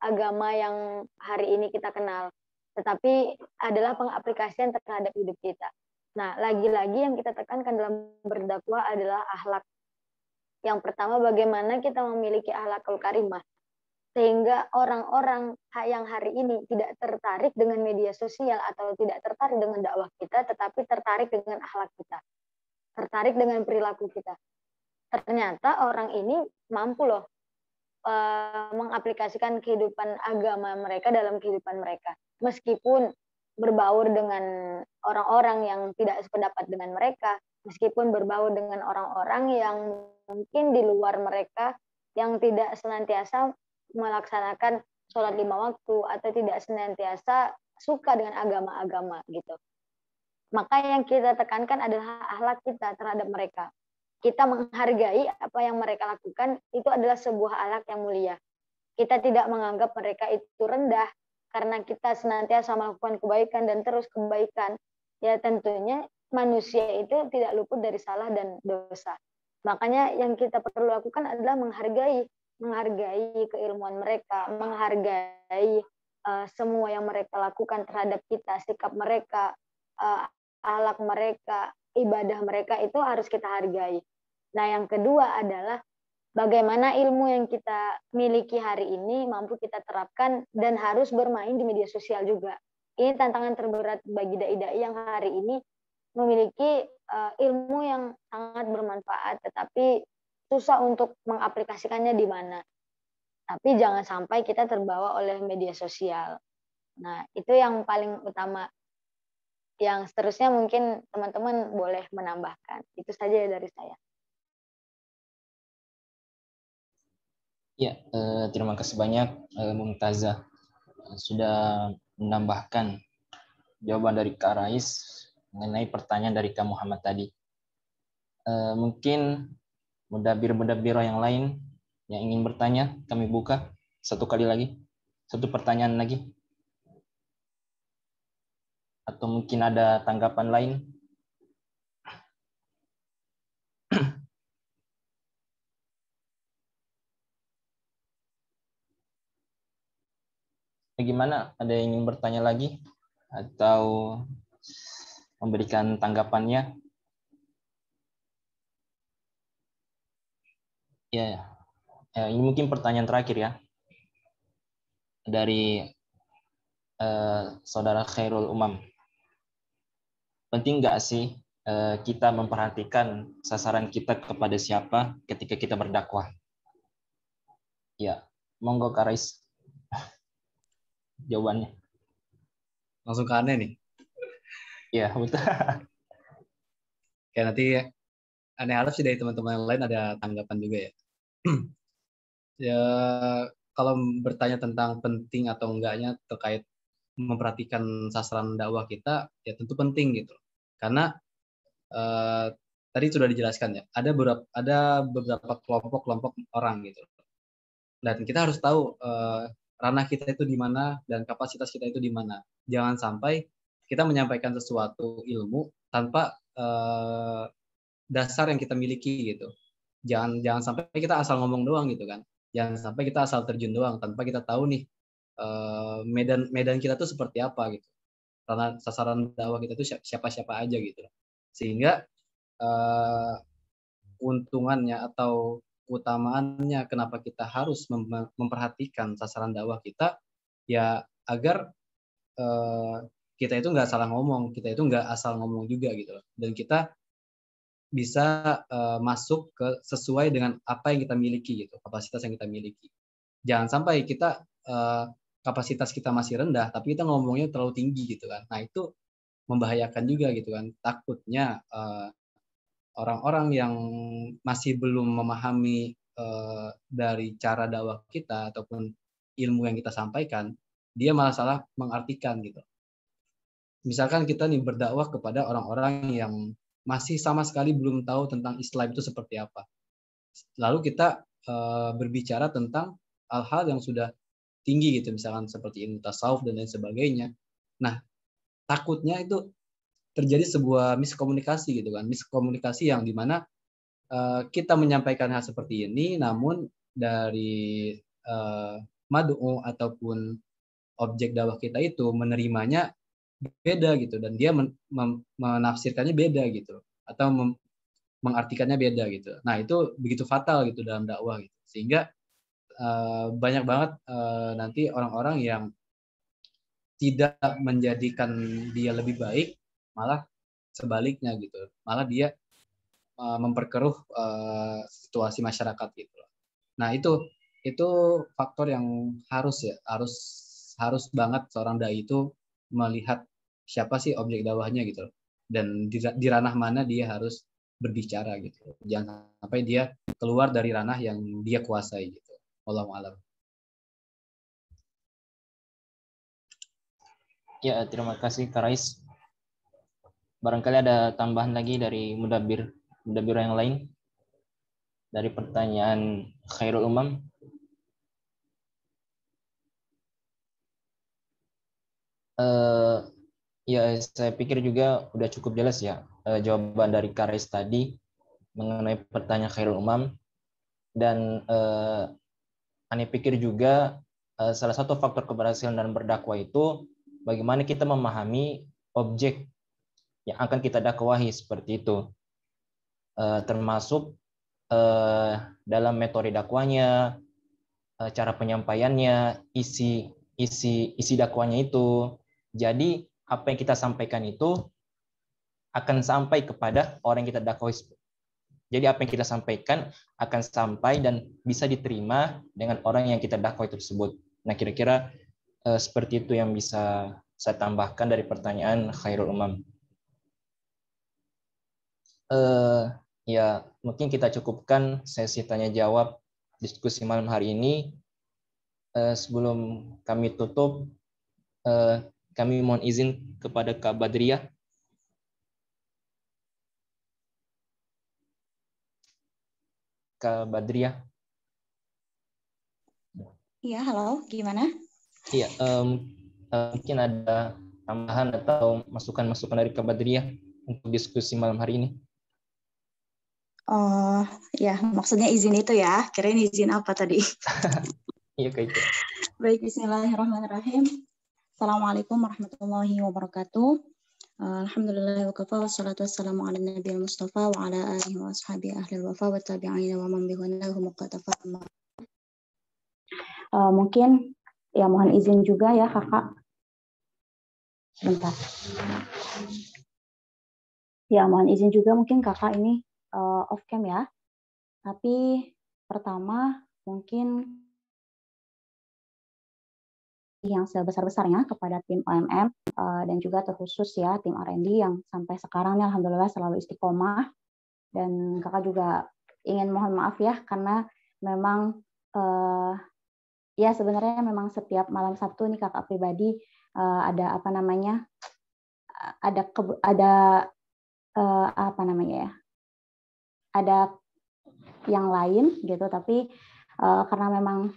agama yang hari ini kita kenal, tetapi adalah pengaplikasian terhadap hidup kita. Nah, lagi-lagi yang kita tekankan dalam berdakwah adalah akhlak. Yang pertama, bagaimana kita memiliki akhlakul karimah, sehingga orang-orang yang hari ini tidak tertarik dengan media sosial atau tidak tertarik dengan dakwah kita, tetapi tertarik dengan akhlak kita, tertarik dengan perilaku kita. Ternyata orang ini mampu loh mengaplikasikan kehidupan agama mereka dalam kehidupan mereka, meskipun berbaur dengan orang-orang yang tidak sependapat dengan mereka, meskipun berbaur dengan orang-orang yang mungkin di luar mereka, yang tidak senantiasa melaksanakan sholat 5 waktu atau tidak senantiasa suka dengan agama-agama gitu. Maka yang kita tekankan adalah akhlak kita terhadap mereka. Kita menghargai apa yang mereka lakukan, itu adalah sebuah akhlak yang mulia. Kita tidak menganggap mereka itu rendah karena kita senantiasa melakukan kebaikan dan terus kebaikan. Ya tentunya manusia itu tidak luput dari salah dan dosa. Makanya yang kita perlu lakukan adalah menghargai keilmuan mereka, menghargai semua yang mereka lakukan terhadap kita, sikap mereka, akhlak mereka, ibadah mereka itu harus kita hargai. Nah, yang kedua adalah bagaimana ilmu yang kita miliki hari ini mampu kita terapkan dan harus bermain di media sosial juga. Ini tantangan terberat bagi dai-dai yang hari ini memiliki ilmu yang sangat bermanfaat, tetapi susah untuk mengaplikasikannya di mana. Tapi jangan sampai kita terbawa oleh media sosial. Nah, itu yang paling utama. Yang seterusnya mungkin teman-teman boleh menambahkan. Itu saja dari saya. Ya, terima kasih banyak Mumtazah sudah menambahkan jawaban dari Kak Rais mengenai pertanyaan dari Kak Muhammad tadi. Mungkin mudabir-mudabir yang lain yang ingin bertanya, kami buka satu kali lagi, satu pertanyaan lagi. Atau mungkin ada tanggapan lain. Bagaimana? Ada yang ingin bertanya lagi? Atau memberikan tanggapannya? Ya, ini mungkin pertanyaan terakhir ya. Dari Saudara Khairul Umam. Penting nggak sih kita memperhatikan sasaran kita kepada siapa ketika kita berdakwah? Ya, monggo Kak Rais. Jawabannya. Langsung ke aneh nih. Iya, betul. Ya nanti aneh harap sih dari teman-teman yang lain ada tanggapan juga ya. Ya kalau bertanya tentang penting atau enggaknya terkait memperhatikan sasaran dakwah kita, ya tentu penting gitu. Karena tadi sudah dijelaskan ya, ada beberapa kelompok orang gitu. Dan kita harus tahu ranah kita itu di mana dan kapasitas kita itu di mana. Jangan sampai kita menyampaikan sesuatu ilmu tanpa dasar yang kita miliki gitu. Jangan sampai kita asal ngomong doang gitu kan. Jangan sampai kita asal terjun doang tanpa kita tahu nih medan kita tuh seperti apa gitu. Karena sasaran dakwah kita tuh siapa-siapa aja gitu. Sehingga keuntungannya atau keutamaannya kenapa kita harus memperhatikan sasaran dakwah kita ya agar kita itu nggak salah ngomong, kita itu nggak asal ngomong juga gitu loh. Dan kita bisa masuk ke sesuai dengan apa yang kita miliki gitu, kapasitas yang kita miliki. Jangan sampai kita kapasitas kita masih rendah tapi kita ngomongnya terlalu tinggi gitu kan. Nah, itu membahayakan juga gitu kan. Takutnya orang-orang yang masih belum memahami dari cara dakwah kita ataupun ilmu yang kita sampaikan, dia malah salah mengartikan gitu. Misalkan kita nih berdakwah kepada orang-orang yang masih sama sekali belum tahu tentang Islam itu seperti apa. Lalu kita berbicara tentang hal-hal yang sudah tinggi gitu, misalkan seperti ilmu tasawuf dan lain sebagainya. Nah, takutnya itu terjadi sebuah miskomunikasi gitu kan, miskomunikasi yang dimana kita menyampaikan hal seperti ini, namun dari mad'u ataupun objek dakwah kita itu menerimanya beda gitu, dan dia menafsirkannya beda gitu, atau mengartikannya beda gitu. Nah, itu begitu fatal gitu dalam dakwah gitu, sehingga banyak banget nanti orang-orang yang tidak menjadikan dia lebih baik, malah sebaliknya gitu, malah dia memperkeruh situasi masyarakat gitu. Nah, itu faktor yang harus banget seorang dai itu melihat siapa sih objek dakwahnya gitu, dan di ranah mana dia harus berbicara gitu. Jangan sampai dia keluar dari ranah yang dia kuasai gitu. Wallahu a'lam. Ya, terima kasih Kak Rais. Barangkali ada tambahan lagi dari Mudabir yang lain dari pertanyaan Khairul Umam. Ya, saya pikir juga udah cukup jelas ya jawaban dari Kak Rais tadi mengenai pertanyaan Khairul Umam. Dan Ane pikir juga salah satu faktor keberhasilan dalam berdakwah itu bagaimana kita memahami objek yang akan kita dakwahi, seperti itu. Termasuk dalam metode dakwanya, cara penyampaiannya, isi dakwanya itu. Jadi apa yang kita sampaikan itu akan sampai kepada orang yang kita dakwahi. Jadi apa yang kita sampaikan akan sampai dan bisa diterima dengan orang yang kita dakwah tersebut. Nah, kira-kira seperti itu yang bisa saya tambahkan dari pertanyaan Khairul Umam. Ya, mungkin kita cukupkan sesi tanya jawab diskusi malam hari ini. Sebelum kami tutup, kami mohon izin kepada Kak Badriah. Kak Badriah. Iya, halo, gimana? Iya, mungkin ada tambahan atau masukan-masukan dari Kak Badriah untuk diskusi malam hari ini. Oh, ya, maksudnya izin itu ya. Kirain izin apa tadi? Iya, Kak itu. Baik, bismillahirrahmanirrahim. Assalamualaikum warahmatullahi wabarakatuh. Alhamdulillah wa kafa wassalatu wassalamu ala nabiyil mustafa wa ala alihi wa ashabihi ahlil wafa wa tabi'ina wa man bihunahum muqtafa. Mungkin ya mohon izin juga ya Kakak. Sebentar. Ya mohon izin juga mungkin Kakak ini off cam ya. Tapi pertama mungkin yang sebesar-besarnya kepada tim OMM dan juga terkhusus ya tim R&D yang sampai sekarang nih alhamdulillah selalu istiqomah, dan Kakak juga ingin mohon maaf ya karena memang ya sebenarnya memang setiap malam Sabtu nih Kakak pribadi ada apa namanya ada yang lain gitu, tapi karena memang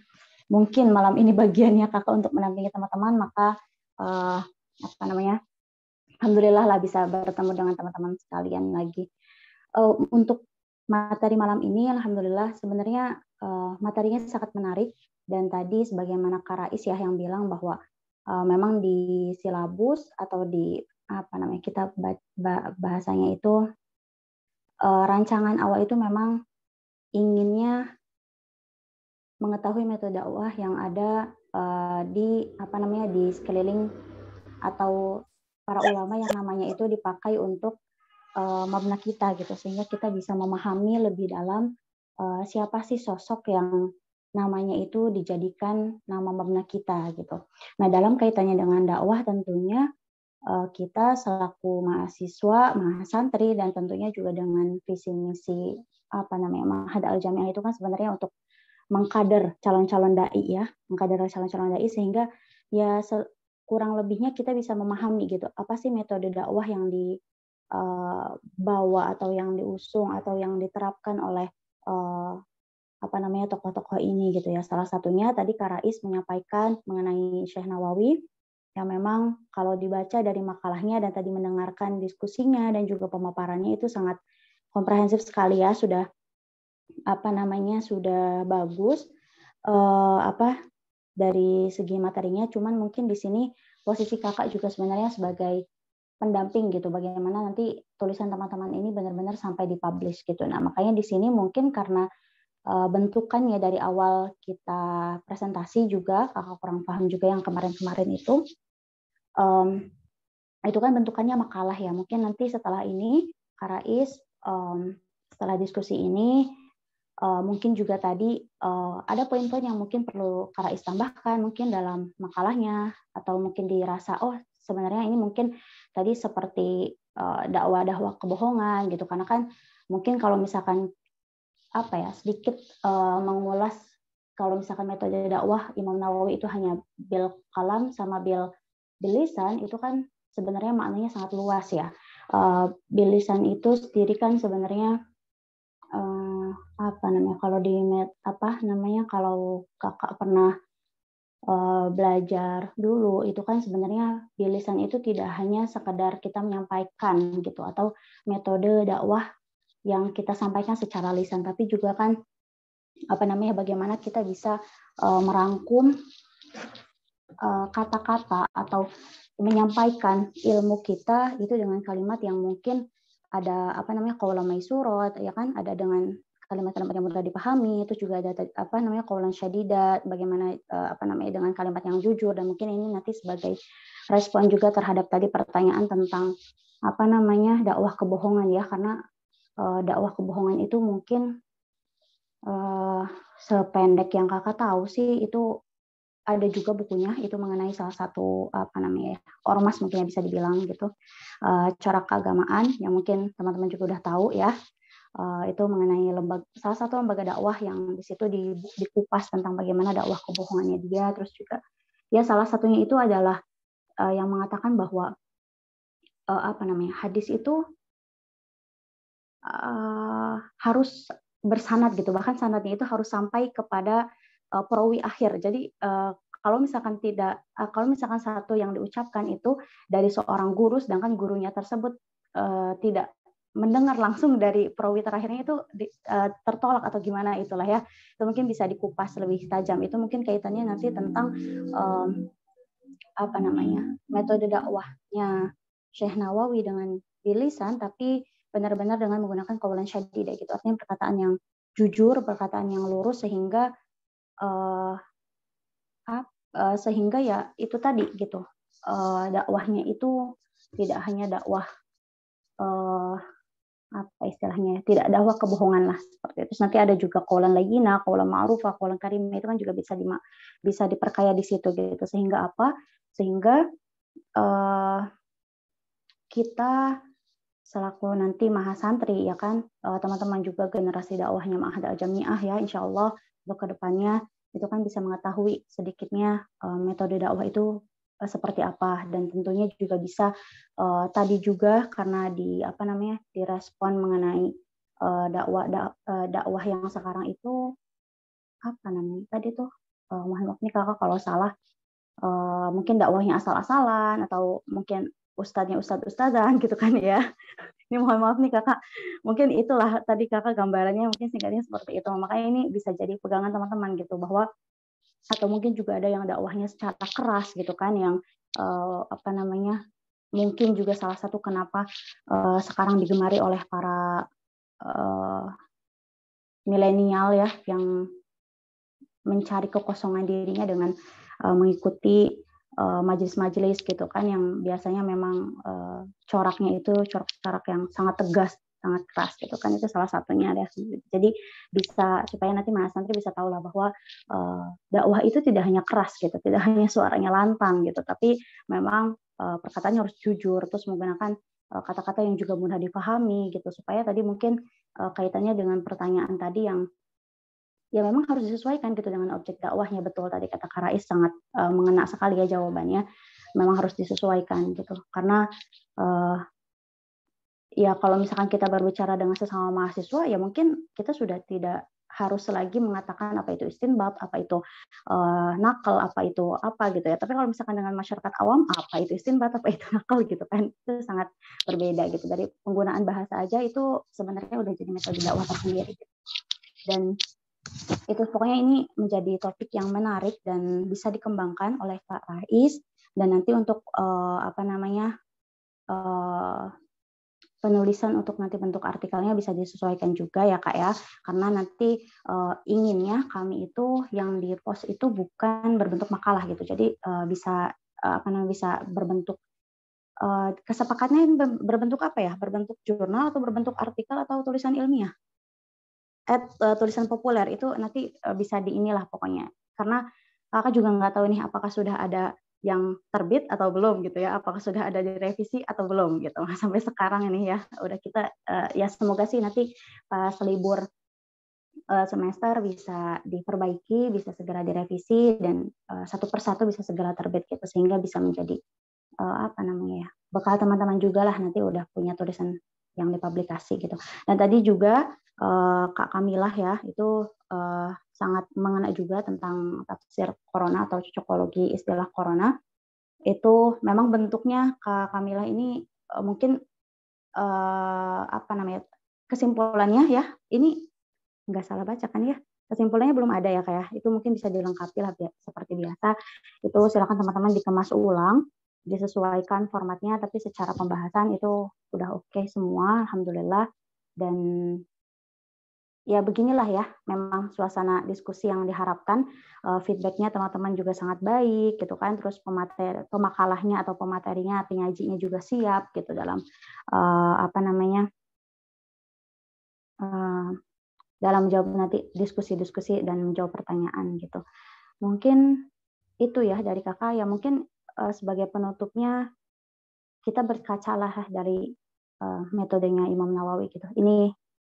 mungkin malam ini bagiannya kakak untuk mendampingi teman-teman, maka alhamdulillah lah bisa bertemu dengan teman-teman sekalian lagi. Untuk materi malam ini, alhamdulillah sebenarnya materinya sangat menarik, dan tadi sebagaimana Kak Rais ya yang bilang bahwa memang di silabus atau di kita bahasanya itu rancangan awal itu memang inginnya mengetahui metode dakwah yang ada di sekeliling atau para ulama yang namanya itu dipakai untuk mabna kita gitu, sehingga kita bisa memahami lebih dalam siapa sih sosok yang namanya itu dijadikan nama mabna kita gitu. Nah, dalam kaitannya dengan dakwah tentunya kita selaku mahasiswa, mahasantri, dan tentunya juga dengan visi misi Ma'had Al-Jami'ah itu kan sebenarnya untuk mengkader calon-calon dai sehingga ya kurang lebihnya kita bisa memahami gitu apa sih metode dakwah yang dibawa atau yang diusung atau yang diterapkan oleh tokoh-tokoh ini gitu ya. Salah satunya tadi Kak Rais menyampaikan mengenai Syekh Nawawi yang memang kalau dibaca dari makalahnya dan tadi mendengarkan diskusinya dan juga pemaparannya itu sangat komprehensif sekali ya, sudah sudah bagus dari segi materinya. Cuman mungkin di sini posisi kakak juga sebenarnya sebagai pendamping gitu, bagaimana nanti tulisan teman-teman ini benar-benar sampai dipublish gitu. Nah, makanya di sini mungkin karena bentukannya dari awal kita presentasi juga kakak kurang paham juga yang kemarin-kemarin itu kan bentukannya makalah ya. Mungkin nanti setelah ini Kak Rais setelah diskusi ini mungkin juga tadi ada poin-poin yang mungkin perlu Kak Rais tambahkan mungkin dalam makalahnya, atau mungkin dirasa sebenarnya ini mungkin tadi seperti dakwah kebohongan gitu, karena kan mungkin kalau misalkan sedikit mengulas kalau misalkan metode dakwah Imam Nawawi itu hanya bil kalam sama bil lisan, itu kan sebenarnya maknanya sangat luas ya. Bil lisan itu sendiri kan sebenarnya kalau kakak pernah belajar dulu itu kan sebenarnya bil lisan itu tidak hanya sekedar kita menyampaikan gitu atau metode dakwah yang kita sampaikan secara lisan, tapi juga kan bagaimana kita bisa merangkum kata-kata atau menyampaikan ilmu kita itu dengan kalimat yang mungkin ada qaulan maisurat ya kan, ada dengan kalimat-kalimat yang mudah dipahami, itu juga ada qaulan syadidat, bagaimana dengan kalimat yang jujur, dan mungkin ini nanti sebagai respon juga terhadap tadi pertanyaan tentang dakwah kebohongan ya, karena dakwah kebohongan itu mungkin sependek yang kakak tahu sih itu ada juga bukunya itu mengenai salah satu ormas mungkin yang bisa dibilang gitu, corak keagamaan yang mungkin teman-teman juga udah tahu ya, itu mengenai salah satu lembaga dakwah yang di situ dikupas tentang bagaimana dakwah kebohongannya dia. Terus juga ya salah satunya itu adalah yang mengatakan bahwa hadis itu harus bersanad gitu, bahkan sanadnya itu harus sampai kepada perawi akhir. Jadi kalau misalkan satu yang diucapkan itu dari seorang guru, sedangkan gurunya tersebut tidak mendengar langsung dari perawi terakhirnya, itu tertolak atau gimana itulah ya. Itu mungkin bisa dikupas lebih tajam. Itu mungkin kaitannya nanti tentang metode dakwahnya Syekh Nawawi dengan bilisan, tapi benar-benar dengan menggunakan qaulan syadidah gitu. Artinya perkataan yang jujur, perkataan yang lurus, sehingga sehingga ya itu tadi gitu, dakwahnya itu tidak hanya dakwah tidak dakwah kebohongan lah seperti itu. Terus nanti ada juga qaulan layyina, qaulan ma'rufah, qaulan karimah, itu kan juga bisa diperkaya di situ gitu. Sehingga sehingga kita selaku nanti mahasantri ya kan, teman-teman juga generasi dakwahnya Ma'had Al-Jami'ah ya, insya Allah untuk kedepannya itu kan bisa mengetahui sedikitnya metode dakwah itu seperti apa, dan tentunya juga bisa tadi juga karena direspon mengenai dakwah yang sekarang itu tadi tuh mohon maaf nih kakak kalau salah, mungkin dakwahnya asal-asalan atau mungkin ustadznya ustadzan gitu kan ya. Ini mohon maaf nih kakak, mungkin itulah tadi kakak gambarannya mungkin singkatnya seperti itu. Makanya ini bisa jadi pegangan teman-teman gitu, bahwa atau mungkin juga ada yang dakwahnya secara keras gitu kan, yang apa namanya, mungkin juga salah satu kenapa sekarang digemari oleh para milenial ya, yang mencari kekosongan dirinya dengan mengikuti majelis-majelis gitu kan, yang biasanya memang coraknya itu corak-corak yang sangat tegas, sangat keras gitu kan, itu salah satunya ya. Jadi bisa supaya nanti Mas Santri bisa tahu lah bahwa dakwah itu tidak hanya keras gitu, tidak hanya suaranya lantang gitu, tapi memang perkataannya harus jujur, terus menggunakan kata-kata yang juga mudah dipahami gitu, supaya tadi mungkin kaitannya dengan pertanyaan tadi yang ya memang harus disesuaikan gitu dengan objek dakwahnya. Betul tadi kata Kak Rais, sangat mengena sekali ya jawabannya. Memang harus disesuaikan gitu. Karena ya kalau misalkan kita berbicara dengan sesama mahasiswa, ya mungkin kita sudah tidak harus lagi mengatakan apa itu istinbat, apa itu nakal, apa itu apa gitu ya. Tapi kalau misalkan dengan masyarakat awam, apa itu istinbat, apa itu nakal gitu kan, itu sangat berbeda gitu. Dari penggunaan bahasa aja itu sebenarnya udah jadi metode dakwah tersendiri. Dan itu pokoknya ini menjadi topik yang menarik dan bisa dikembangkan oleh Kak Rais. Dan nanti untuk apa namanya, penulisan untuk nanti bentuk artikelnya bisa disesuaikan juga ya Kak ya, karena nanti inginnya kami itu yang di post itu bukan berbentuk makalah gitu, jadi bisa apa namanya, bisa berbentuk kesepakatannya berbentuk apa ya, berbentuk jurnal atau berbentuk artikel atau tulisan ilmiah, tulisan populer itu nanti bisa di inilah pokoknya, karena kakak juga nggak tahu nih apakah sudah ada yang terbit atau belum gitu ya, apakah sudah ada direvisi atau belum gitu sampai sekarang ini ya. Udah kita ya semoga sih nanti pas libur semester bisa diperbaiki, bisa segera direvisi, dan satu persatu bisa segera terbit gitu, sehingga bisa menjadi apa namanya ya, bekal teman-teman juga lah, nanti udah punya tulisan yang dipublikasi gitu. Dan tadi juga Kak Kamilah ya itu sangat mengena juga tentang tafsir corona atau cocokologi istilah corona. Itu memang bentuknya Kak Kamilah ini mungkin apa namanya, kesimpulannya ya, ini nggak salah baca kan ya? Kesimpulannya belum ada ya Kak ya? Itu mungkin bisa dilengkapi lah seperti biasa. Itu silakan teman-teman dikemas ulang, disesuaikan formatnya, tapi secara pembahasan itu udah oke semua, alhamdulillah. Dan ya beginilah ya, memang suasana diskusi yang diharapkan. Feedbacknya teman-teman juga sangat baik gitu kan, terus pemakalahnya atau pematerinya, penyajinya juga siap gitu dalam apa namanya, dalam menjawab nanti diskusi-diskusi dan menjawab pertanyaan gitu. Mungkin itu ya dari kakak, ya mungkin sebagai penutupnya kita berkacalah dari metodenya Imam Nawawi gitu. Ini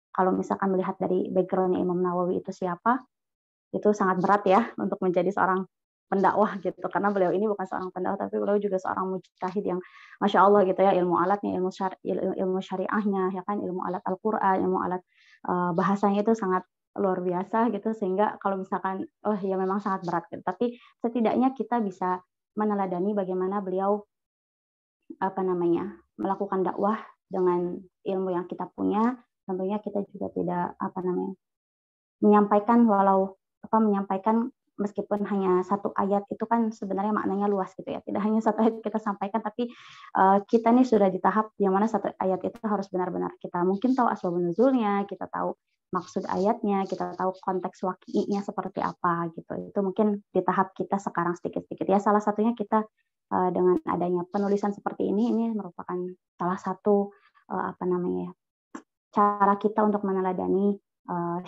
kalau misalkan melihat dari background-nya Imam Nawawi itu siapa, itu sangat berat ya untuk menjadi seorang pendakwah gitu, karena beliau ini bukan seorang pendakwah, tapi beliau juga seorang mujtahid yang masya Allah gitu ya, ilmu alatnya, ilmu syariahnya ya kan, ilmu alat Al-Quran, ilmu alat bahasanya itu sangat luar biasa gitu, sehingga kalau misalkan oh ya memang sangat berat gitu, tapi setidaknya kita bisa meneladani bagaimana beliau apa namanya, melakukan dakwah dengan ilmu yang kita punya. Tentunya kita juga tidak apa namanya, menyampaikan meskipun hanya satu ayat, itu kan sebenarnya maknanya luas gitu ya. Tidak hanya satu ayat kita sampaikan, tapi kita nih sudah di tahap yang mana satu ayat itu harus benar-benar kita mungkin tahu asbabun nuzulnya, kita tahu maksud ayatnya, kita tahu konteks waqi'nya seperti apa gitu. Itu mungkin di tahap kita sekarang sedikit-sedikit ya. Salah satunya kita dengan adanya penulisan seperti ini merupakan salah satu apa namanya ya, cara kita untuk meneladani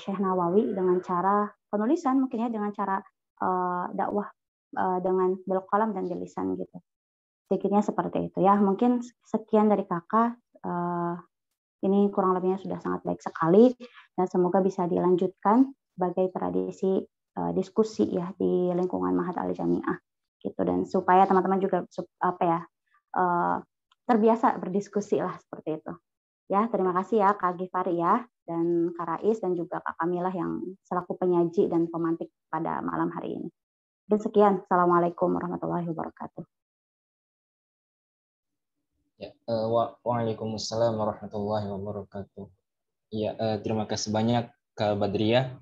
Syekh Nawawi dengan cara penulisan, mungkin ya, dengan cara dakwah dengan bil qalam dan bil lisan gitu. Sedikitnya seperti itu ya. Mungkin sekian dari kakak. Ini kurang lebihnya sudah sangat baik sekali, dan semoga bisa dilanjutkan sebagai tradisi diskusi ya di lingkungan Ma'had Al-Jami'ah gitu, dan supaya teman-teman juga apa ya terbiasa berdiskusi lah seperti itu. Ya, terima kasih ya Kak Gifari ya, dan Kak Rais, dan juga Kak Kamilah yang selaku penyaji dan pemantik pada malam hari ini. Sekian. Assalamualaikum warahmatullahi wabarakatuh. Ya, waalaikumsalam warahmatullahi wabarakatuh. Ya, terima kasih banyak Kak Badriah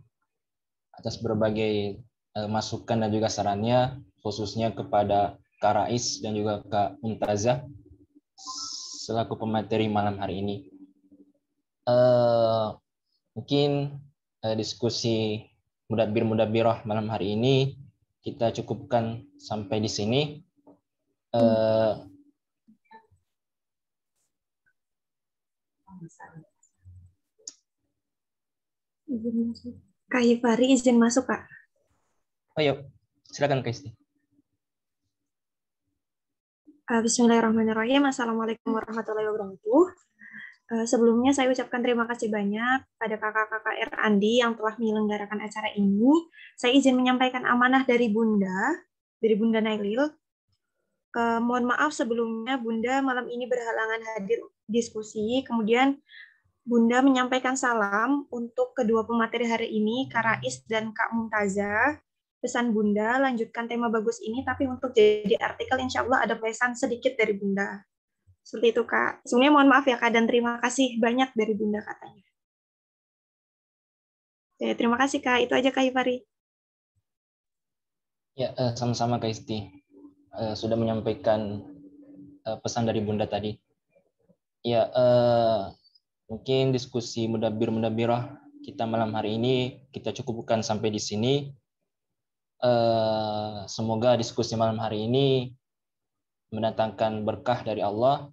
atas berbagai masukan dan juga sarannya, khususnya kepada Kak Rais dan juga Kak Mumtazah selaku pemateri malam hari ini. Mungkin diskusi mudabbir-mudabbirah malam hari ini kita cukupkan sampai di sini. Kak Hifari izin masuk, Kak. Oh ya, silakan Kak Isti. Bismillahirrahmanirrahim. Assalamualaikum warahmatullahi wabarakatuh. Sebelumnya saya ucapkan terima kasih banyak pada kakak-kakak Andi yang telah menyelenggarakan acara ini. Saya izin menyampaikan amanah dari Bunda Nailil. Mohon maaf sebelumnya Bunda malam ini berhalangan hadir diskusi. Kemudian Bunda menyampaikan salam untuk kedua pemateri hari ini, Kak Rais dan Kak Mumtazah. Pesan Bunda, lanjutkan tema bagus ini, tapi untuk jadi artikel insya Allah ada pesan sedikit dari Bunda. Seperti itu, Kak. Sebenarnya mohon maaf ya, Kak, dan terima kasih banyak dari Bunda katanya. Ya, terima kasih, Kak. Itu aja, Kak Hifari. Ya, sama-sama Kak Isti. Sudah menyampaikan pesan dari Bunda tadi. Ya, mungkin diskusi mudabbir-mudabbirah kita malam hari ini kita cukupkan sampai di sini. Semoga diskusi malam hari ini mendatangkan berkah dari Allah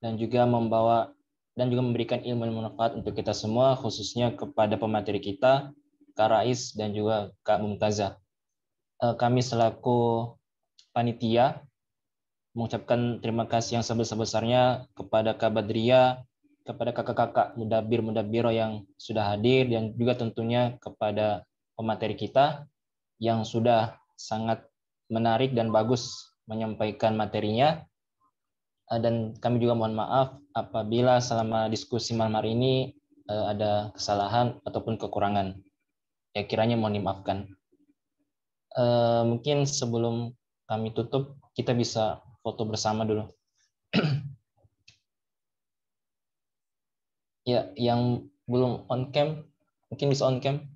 dan juga memberikan ilmu yang bermanfaat untuk kita semua, khususnya kepada pemateri kita, Kak Rais dan juga Kak Mumtazah. Kami selaku panitia mengucapkan terima kasih yang sebesar-besarnya kepada Kak Badriah, kepada kakak-kakak mudabbir-mudabbirah yang sudah hadir, dan juga tentunya kepada pemateri kita yang sudah sangat menarik dan bagus menyampaikan materinya. Dan kami juga mohon maaf apabila selama diskusi malam hari ini ada kesalahan ataupun kekurangan. Ya, kiranya mohon dimaafkan. Mungkin sebelum kami tutup, kita bisa foto bersama dulu. Ya, yang belum on cam, mungkin bisa on cam.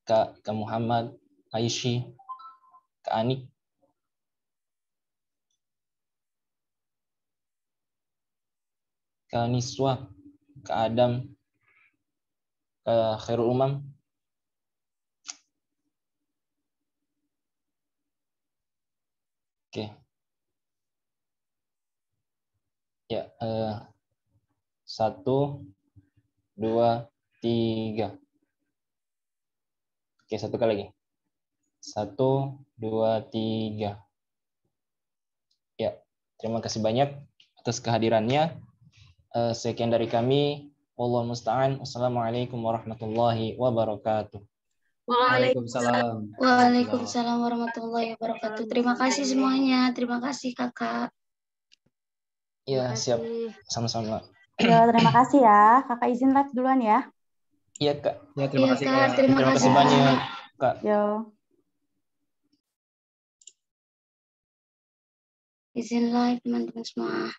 Kak Muhammad, Aisyah, Kak Anik. Kak Niswa, Kak Adam, Kak Khairul Umam. Oke. Ya, 1, 2, 3. Oke, satu kali lagi. 1, 2, 3. Ya, terima kasih banyak atas kehadirannya. Sekian dari kami. Wallahu musta'an. Wassalamualaikum warahmatullahi wabarakatuh. Waalaikumsalam. Waalaikumsalam warahmatullahi wabarakatuh. Terima kasih semuanya. Terima kasih kakak. Ya, siap. Sama-sama. Ya, terima kasih ya. Kakak izin live duluan ya. Iya, Kak. Ya, terima kasih, Kak. Terima kasih banyak, Kak. Yo. Izin live teman-teman semua.